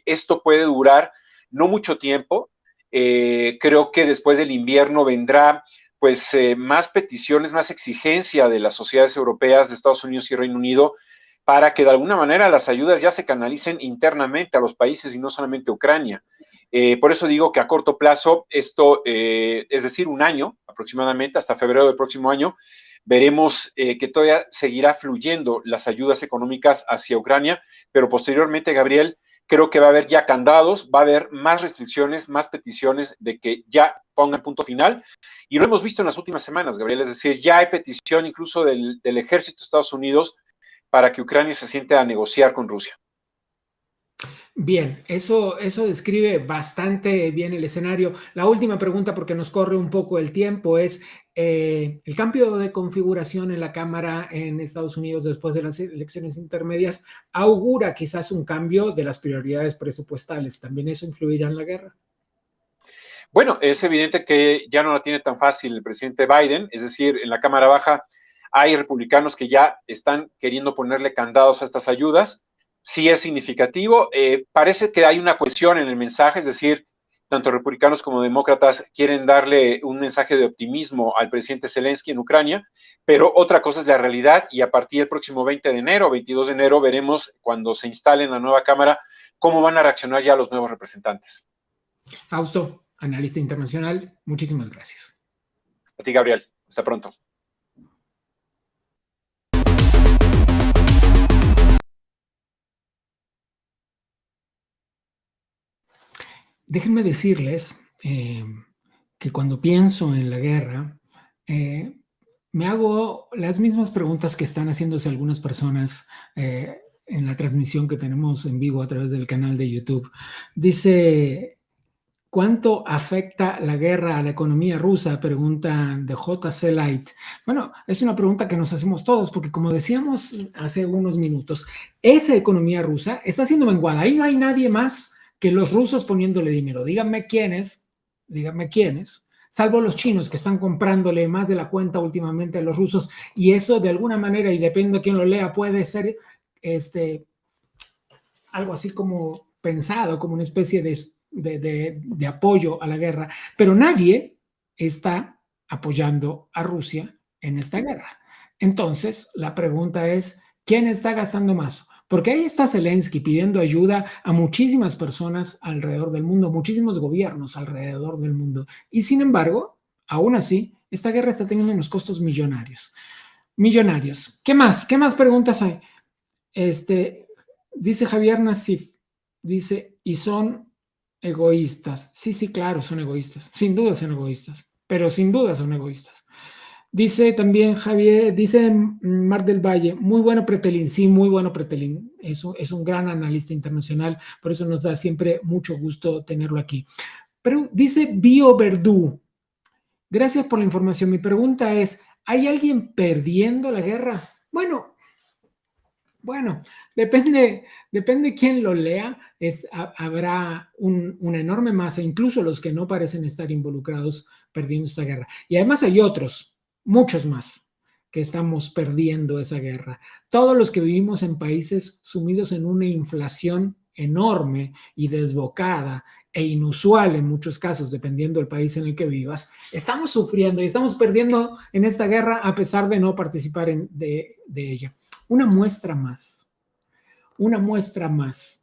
esto puede durar no mucho tiempo. Creo que después del invierno vendrá pues más peticiones, más exigencia de las sociedades europeas, de Estados Unidos y Reino Unido, para que de alguna manera las ayudas ya se canalicen internamente a los países y no solamente a Ucrania. Por eso digo que a corto plazo, esto, es decir, un año aproximadamente, hasta febrero del próximo año, veremos que todavía seguirá fluyendo las ayudas económicas hacia Ucrania, pero posteriormente, Gabriel, creo que va a haber ya candados, va a haber más restricciones, más peticiones de que ya pongan punto final. Y lo hemos visto en las últimas semanas, Gabriel, es decir, ya hay petición incluso del ejército de Estados Unidos para que Ucrania se siente a negociar con Rusia. Bien, eso describe bastante bien el escenario. La última pregunta, porque nos corre un poco el tiempo, es el cambio de configuración en la Cámara en Estados Unidos después de las elecciones intermedias augura quizás un cambio de las prioridades presupuestales. ¿También eso influirá en la guerra? Bueno, es evidente que ya no la tiene tan fácil el presidente Biden, es decir, en la Cámara Baja hay republicanos que ya están queriendo ponerle candados a estas ayudas. Sí es significativo. Parece que hay una cohesión en el mensaje, es decir, tanto republicanos como demócratas quieren darle un mensaje de optimismo al presidente Zelensky en Ucrania, pero otra cosa es la realidad y a partir del próximo 20 de enero, 22 de enero, veremos cuando se instale en la nueva Cámara cómo van a reaccionar ya los nuevos representantes. Fausto, analista internacional, muchísimas gracias. A ti, Gabriel. Hasta pronto. Déjenme decirles que cuando pienso en la guerra, me hago las mismas preguntas que están haciéndose algunas personas en la transmisión que tenemos en vivo a través del canal de YouTube. Dice, ¿cuánto afecta la guerra a la economía rusa? Pregunta de JC Light. Bueno, es una pregunta que nos hacemos todos, porque como decíamos hace unos minutos, esa economía rusa está siendo menguada. Ahí no hay nadie más que los rusos poniéndole dinero. Díganme quiénes, salvo los chinos que están comprándole más de la cuenta últimamente a los rusos, y eso de alguna manera, y depende de quién lo lea, puede ser algo así como pensado, como una especie de apoyo a la guerra, pero nadie está apoyando a Rusia en esta guerra. Entonces, la pregunta es, ¿quién está gastando más? Porque ahí está Zelensky pidiendo ayuda a muchísimas personas alrededor del mundo, muchísimos gobiernos alrededor del mundo. Y sin embargo, aún así, esta guerra está teniendo unos costos millonarios. Millonarios. ¿Qué más? ¿Qué más preguntas hay? Dice Javier Nassif, dice, y son egoístas. Sí, claro, son egoístas. Sin duda son egoístas, pero sin duda son egoístas. Dice también Javier, dice Mar del Valle, muy bueno Pretelín, sí, muy bueno Pretelín, eso es un gran analista internacional, por eso nos da siempre mucho gusto tenerlo aquí. Pero dice Bio Verdú, gracias por la información, mi pregunta es, ¿hay alguien perdiendo la guerra? Bueno, depende quién lo lea, habrá una enorme masa, incluso los que no parecen estar involucrados perdiendo esta guerra. Y además hay otros, muchos más, que estamos perdiendo esa guerra. Todos los que vivimos en países sumidos en una inflación enorme y desbocada e inusual en muchos casos, dependiendo del país en el que vivas, estamos sufriendo y estamos perdiendo en esta guerra a pesar de no participar de ella. Una muestra más,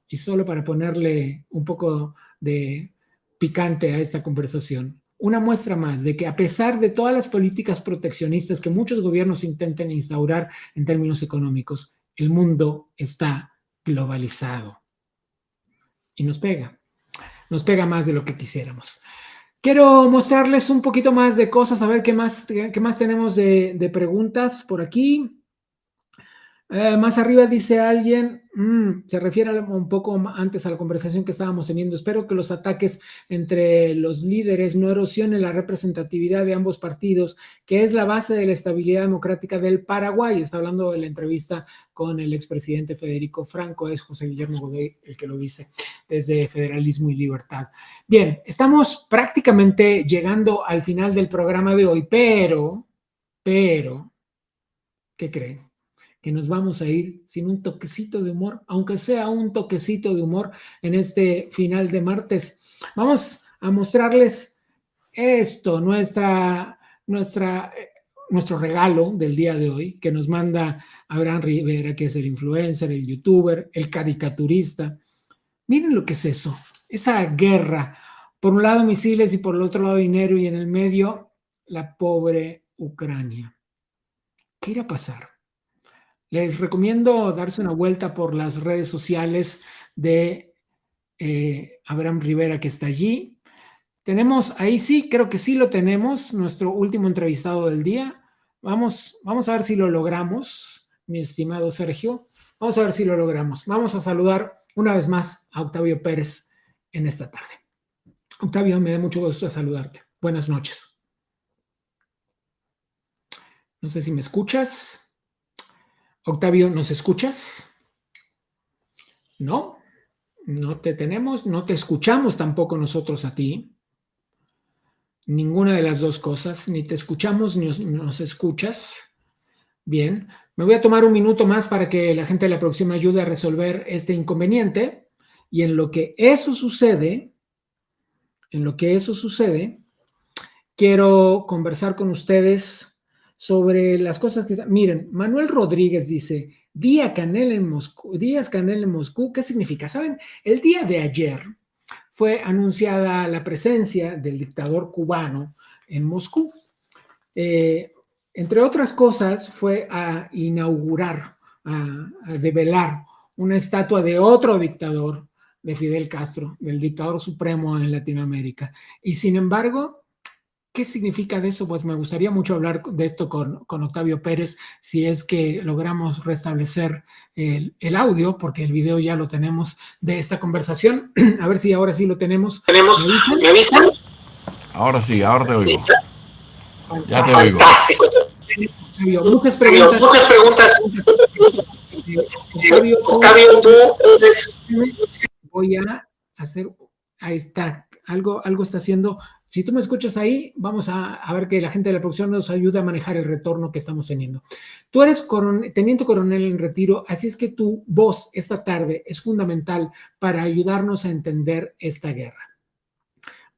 y solo para ponerle un poco de picante a esta conversación, una muestra más de que a pesar de todas las políticas proteccionistas que muchos gobiernos intenten instaurar en términos económicos, el mundo está globalizado y nos pega más de lo que quisiéramos. Quiero mostrarles un poquito más de cosas, a ver qué más tenemos de preguntas por aquí. Más arriba dice alguien, se refiere un poco antes a la conversación que estábamos teniendo, espero que los ataques entre los líderes no erosionen la representatividad de ambos partidos, que es la base de la estabilidad democrática del Paraguay. Está hablando de la entrevista con el expresidente Federico Franco, es José Guillermo Godoy el que lo dice, desde Federalismo y Libertad. Bien, estamos prácticamente llegando al final del programa de hoy, pero, ¿qué creen? Que nos vamos a ir sin un toquecito de humor, aunque sea un toquecito de humor en este final de martes. Vamos a mostrarles esto, nuestro regalo del día de hoy, que nos manda Abraham Rivera, que es el influencer, el youtuber, el caricaturista. Miren lo que es eso. esa guerra. Por un lado misiles y por el otro lado dinero y en el medio la pobre Ucrania. ¿Qué irá a pasar? Les recomiendo darse una vuelta por las redes sociales de Abraham Rivera, que está allí. Tenemos, ahí sí, creo que sí lo tenemos, nuestro último entrevistado del día. Vamos a ver si lo logramos, mi estimado Sergio. Vamos a ver si lo logramos. Vamos a saludar una vez más a Octavio Pérez en esta tarde. Octavio, me da mucho gusto saludarte. Buenas noches. No sé si me escuchas. Octavio, ¿nos escuchas? No, no te tenemos, no te escuchamos tampoco nosotros a ti. Ninguna de las dos cosas, ni te escuchamos ni nos escuchas. Bien, me voy a tomar un minuto más para que la gente de la producción me ayude a resolver este inconveniente. Y en lo que eso sucede, quiero conversar con ustedes sobre las cosas que... Miren, Manuel Rodríguez dice, Díaz-Canel en Moscú, ¿qué significa? ¿Saben? El día de ayer fue anunciada la presencia del dictador cubano en Moscú. Entre otras cosas, fue a inaugurar, a develar una estatua de otro dictador, de Fidel Castro, del dictador supremo en Latinoamérica. Y sin embargo, ¿qué significa de eso? Pues me gustaría mucho hablar de esto con Octavio Pérez, si es que logramos restablecer el audio, porque el video ya lo tenemos de esta conversación. A ver si ahora sí lo tenemos. ¿Me avisan? Ahora sí, ahora te oigo. Ya te oigo. Muchas preguntas. Octavio, tú voy a hacer, ahí está, algo está haciendo. Si tú me escuchas ahí, vamos a ver que la gente de la producción nos ayude a manejar el retorno que estamos teniendo. Tú eres teniente coronel en retiro, así es que tu voz esta tarde es fundamental para ayudarnos a entender esta guerra.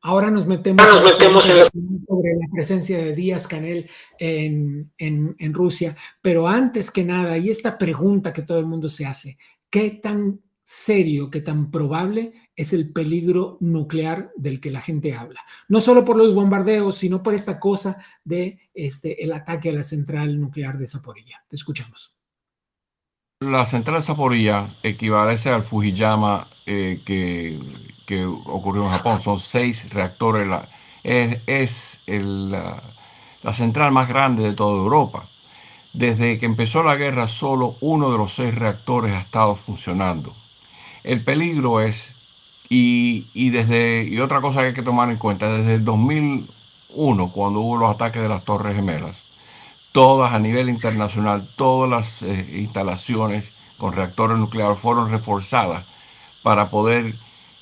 Ahora nos metemos sobre la presencia de Díaz-Canel en Rusia, pero antes que nada, y esta pregunta que todo el mundo se hace, ¿qué tan serio, qué tan probable es el peligro nuclear del que la gente habla? No solo por los bombardeos, sino por esta cosa de el ataque a la central nuclear de Zaporilla. Te escuchamos. La central de Zaporilla equivale al Fujiyama que ocurrió en Japón. Son 6 reactores. Es la central más grande de toda Europa. Desde que empezó la guerra, solo uno de los 6 reactores ha estado funcionando. El peligro es, y otra cosa que hay que tomar en cuenta, desde el 2001, cuando hubo los ataques de las Torres Gemelas, todas a nivel internacional, todas las instalaciones con reactores nucleares fueron reforzadas para poder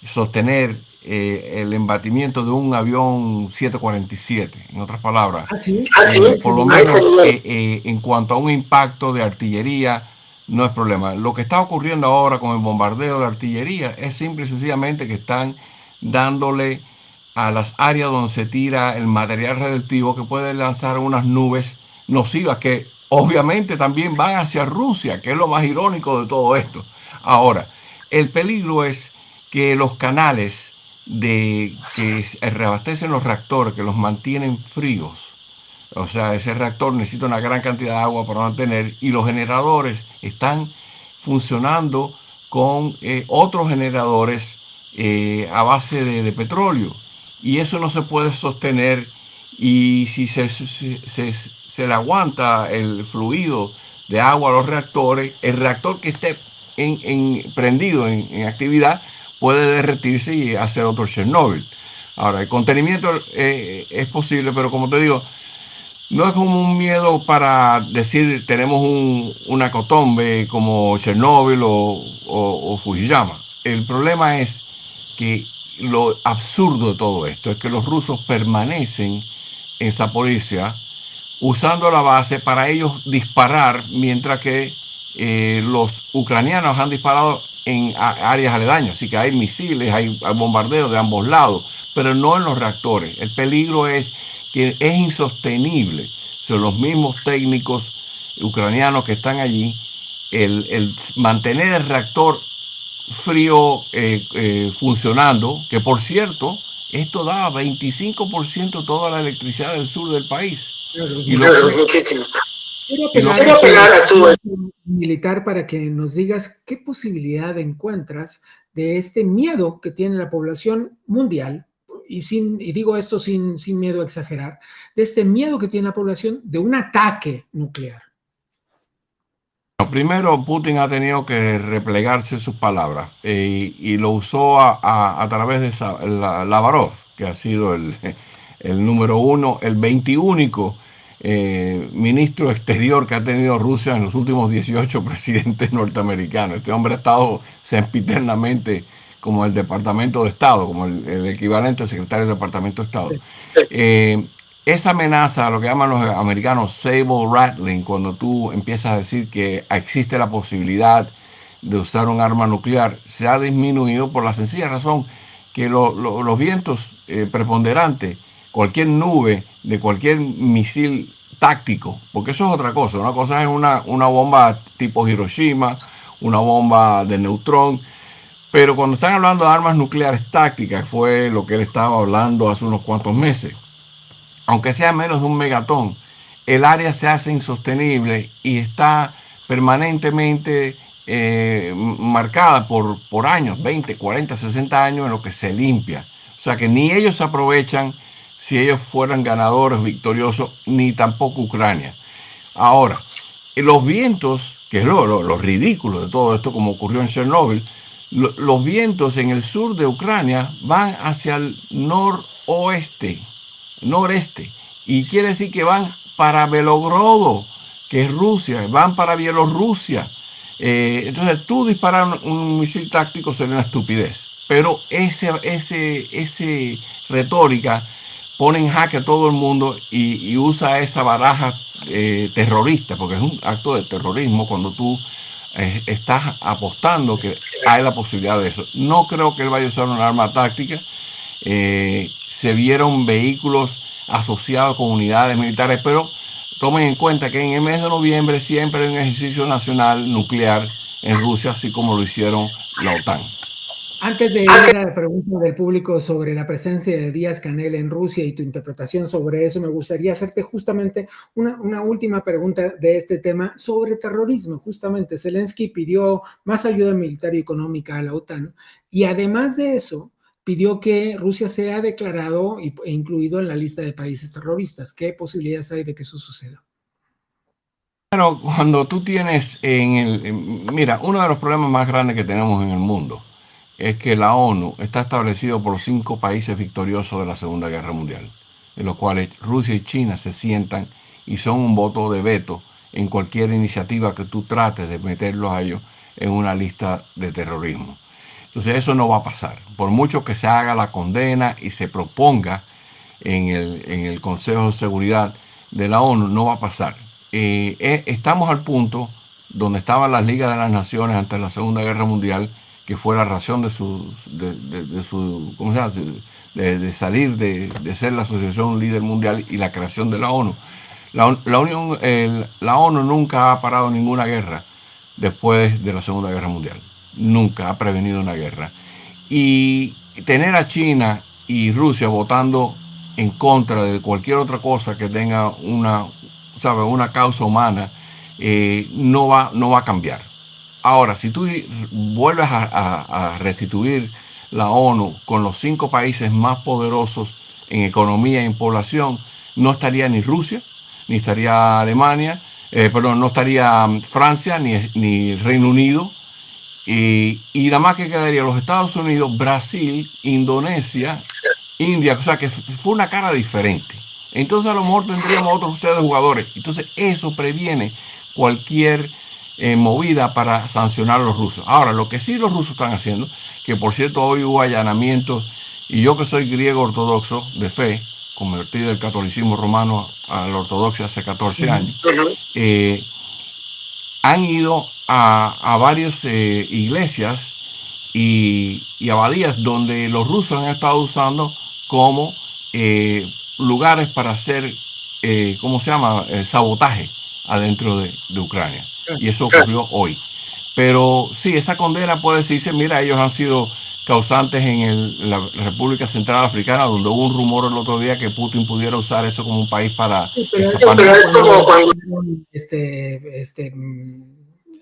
sostener el embatimiento de un avión 747, en otras palabras. Por lo menos en cuanto a un impacto de artillería, no es problema. Lo que está ocurriendo ahora con el bombardeo de artillería es simple y sencillamente que están dándole a las áreas donde se tira el material radioactivo, que puede lanzar unas nubes nocivas que obviamente también van hacia Rusia, que es lo más irónico de todo esto. Ahora, el peligro es que los canales que reabastecen los reactores, que los mantienen fríos, o sea, ese reactor necesita una gran cantidad de agua para mantener, y los generadores están funcionando con otros generadores a base de petróleo, y eso no se puede sostener. Y si se le aguanta el fluido de agua a los reactores, el reactor que esté prendido en actividad puede derretirse y hacer otro Chernobyl. Ahora, el contenimiento es posible, pero como te digo, no es como un miedo para decir tenemos una hecatombe como Chernobyl o Fujiyama. El problema es que lo absurdo de todo esto es que los rusos permanecen en Zaporizhia usando la base para ellos disparar, mientras que los ucranianos han disparado en áreas aledañas. Así que hay misiles, hay bombardeos de ambos lados, pero no en los reactores. El peligro es que es insostenible. Son los mismos técnicos ucranianos que están allí, el mantener el reactor frío funcionando, que por cierto, esto da 25% de toda la electricidad del sur del país. Muchísimo. Quiero apelar a tu militar para que nos digas qué posibilidad encuentras de este miedo que tiene la población mundial, y digo esto sin miedo a exagerar, de este miedo que tiene la población de un ataque nuclear. Primero, Putin ha tenido que replegarse sus palabras y lo usó a través de Lavrov, que ha sido el número uno, el 21 ministro exterior que ha tenido Rusia en los últimos 18 presidentes norteamericanos. Este hombre ha estado sempiternamente como el Departamento de Estado, como el equivalente al secretario del Departamento de Estado. Sí. Esa amenaza, lo que llaman los americanos saber rattling, cuando tú empiezas a decir que existe la posibilidad de usar un arma nuclear, se ha disminuido por la sencilla razón que los vientos preponderantes, cualquier nube de cualquier misil táctico, porque eso es otra cosa. Una cosa es una bomba tipo Hiroshima, una bomba de neutrón, pero cuando están hablando de armas nucleares tácticas, fue lo que él estaba hablando hace unos cuantos meses. Aunque sea menos de un megatón, el área se hace insostenible y está permanentemente marcada por años, 20, 40, 60 años en lo que se limpia. O sea que ni ellos se aprovechan si ellos fueran ganadores, victoriosos, ni tampoco Ucrania. Ahora, los vientos, que es lo ridículo de todo esto, como ocurrió en Chernóbil, los vientos en el sur de Ucrania van hacia el noreste, y quiere decir que van para Belgorod, que es Rusia, van para Bielorrusia. Entonces tú disparar un misil táctico sería una estupidez, pero ese retórica pone en jaque a todo el mundo y usa esa baraja terrorista, porque es un acto de terrorismo cuando tú estás apostando que hay la posibilidad de eso. No creo que él vaya a usar un arma táctica. Se vieron vehículos asociados con unidades militares, pero tomen en cuenta que en el mes de noviembre siempre hay un ejercicio nacional nuclear en Rusia, así como lo hicieron la OTAN. Antes de ir a la pregunta del público sobre la presencia de Díaz-Canel en Rusia y tu interpretación sobre eso, me gustaría hacerte justamente una última pregunta de este tema sobre terrorismo. Justamente Zelensky pidió más ayuda militar y económica a la OTAN, y además de eso pidió que Rusia sea declarado e incluido en la lista de países terroristas. ¿Qué posibilidades hay de que eso suceda? Bueno, cuando tú tienes mira, uno de los problemas más grandes que tenemos en el mundo es que la ONU está establecido por los 5 países victoriosos de la Segunda Guerra Mundial, de los cuales Rusia y China se sientan y son un voto de veto en cualquier iniciativa que tú trates de meterlos a ellos en una lista de terrorismo. Entonces eso no va a pasar. Por mucho que se haga la condena y se proponga en el Consejo de Seguridad de la ONU, no va a pasar. Estamos al punto donde estaban las Ligas de las Naciones antes de la Segunda Guerra Mundial, que fue la razón de salir de ser la asociación líder mundial y la creación de la ONU. La ONU nunca ha parado ninguna guerra después de la Segunda Guerra Mundial. Nunca ha prevenido una guerra. Y tener a China y Rusia votando en contra de cualquier otra cosa que tenga una causa humana no va a cambiar. Ahora, si tú vuelves a restituir la ONU con los 5 países más poderosos en economía y en población, no estaría ni Rusia, ni estaría Alemania, no estaría Francia, ni Reino Unido, y nada más que quedaría los Estados Unidos, Brasil, Indonesia, India, o sea que fue una cara diferente. Entonces a lo mejor tendríamos otros 6 jugadores. Entonces eso previene cualquier movida para sancionar a los rusos. Ahora, lo que sí los rusos están haciendo, que por cierto hoy hubo allanamientos, y yo que soy griego ortodoxo de fe, convertí del catolicismo romano a la ortodoxia hace 14 años, han ido a varias iglesias y abadías donde los rusos han estado usando como lugares para hacer, sabotaje adentro de Ucrania. Y eso ocurrió hoy. Pero sí, esa condena puede decirse, mira, ellos han sido causantes en la República Central Africana, donde hubo un rumor el otro día que Putin pudiera usar eso como un país para... Sí, pero es como cuando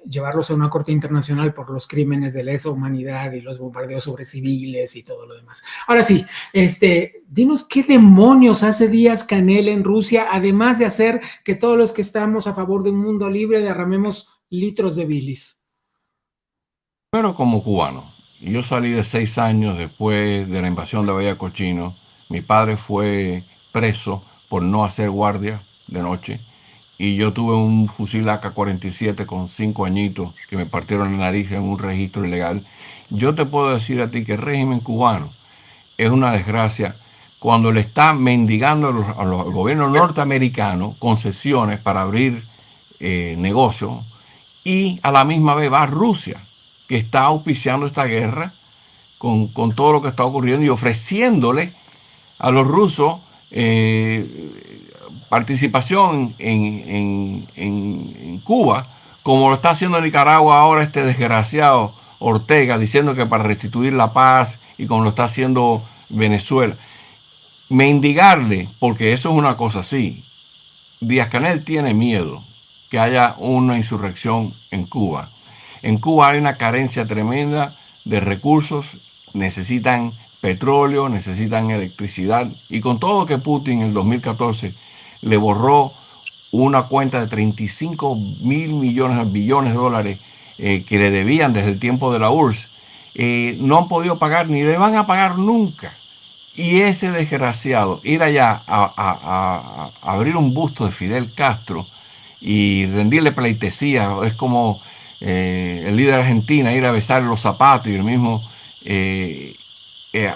llevarlos a una corte internacional por los crímenes de lesa humanidad y los bombardeos sobre civiles y todo lo demás. Ahora sí, dinos qué demonios hace Díaz-Canel en Rusia, además de hacer que todos los que estamos a favor de un mundo libre derramemos litros de bilis. Primero, como cubano, yo salí de 6 años después de la invasión de Bahía Cochino. Mi padre fue preso por no hacer guardia de noche y yo tuve un fusil AK-47 con 5 añitos que me partieron la nariz en un registro ilegal. Yo te puedo decir a ti que el régimen cubano es una desgracia cuando le está mendigando al gobierno norteamericano concesiones para abrir negocios, y a la misma vez va a Rusia, que está auspiciando esta guerra con todo lo que está ocurriendo y ofreciéndole a los rusos participación en Cuba, como lo está haciendo Nicaragua ahora este desgraciado Ortega, diciendo que para restituir la paz, y como lo está haciendo Venezuela. Mendigarle, porque eso es una cosa así. Díaz-Canel tiene miedo que haya una insurrección en Cuba. En Cuba hay una carencia tremenda de recursos, necesitan petróleo, necesitan electricidad, y con todo que Putin en el 2014 le borró una cuenta de 35.000 billones de dólares que le debían desde el tiempo de la URSS, no han podido pagar ni le van a pagar nunca. Y ese desgraciado ir allá a abrir un busto de Fidel Castro y rendirle pleitesía, es como el líder de Argentina ir a besar los zapatos, y el mismo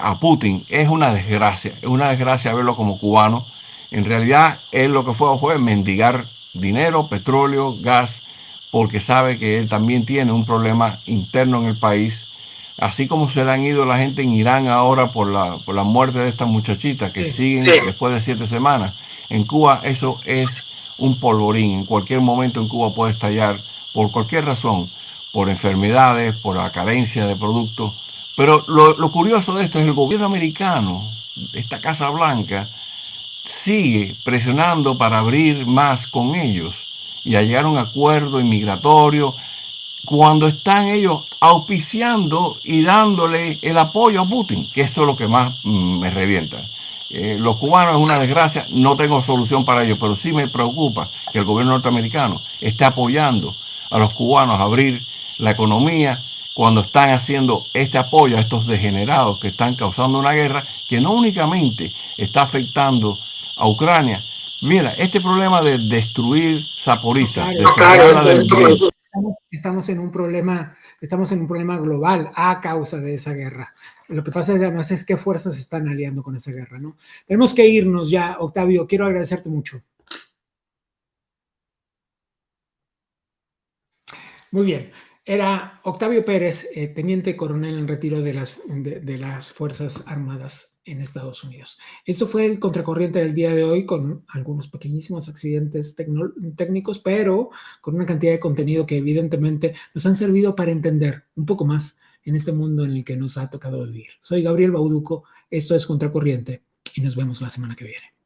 a Putin. Es una desgracia verlo como cubano. En realidad él lo que fue mendigar dinero, petróleo, gas, porque sabe que él también tiene un problema interno en el país. Así como se le han ido la gente en Irán ahora por la muerte de esta muchachita, que siguen después de 7 semanas. En Cuba eso es un polvorín. En cualquier momento en Cuba puede estallar, por cualquier razón, por enfermedades, por la carencia de productos. Pero lo curioso de esto es el gobierno americano, esta Casa Blanca, sigue presionando para abrir más con ellos y a llegar a un acuerdo inmigratorio, cuando están ellos auspiciando y dándole el apoyo a Putin, que eso es lo que más me revienta. Los cubanos es una desgracia, no tengo solución para ello, pero sí me preocupa que el gobierno norteamericano esté apoyando a los cubanos a abrir la economía, cuando están haciendo este apoyo a estos degenerados que están causando una guerra que no únicamente está afectando a Ucrania. Mira, este problema de destruir Zaporizhzhia, estamos en un problema global a causa de esa guerra. Lo que pasa además es qué fuerzas se están aliando con esa guerra, ¿no? Tenemos que irnos ya, Octavio. Quiero agradecerte mucho. Muy bien. Era Octavio Pérez, teniente coronel en retiro de las Fuerzas Armadas en Estados Unidos. Esto fue el Contracorriente del día de hoy, con algunos pequeñísimos accidentes técnicos, pero con una cantidad de contenido que evidentemente nos han servido para entender un poco más en este mundo en el que nos ha tocado vivir. Soy Gabriel Bauduco, esto es Contracorriente y nos vemos la semana que viene.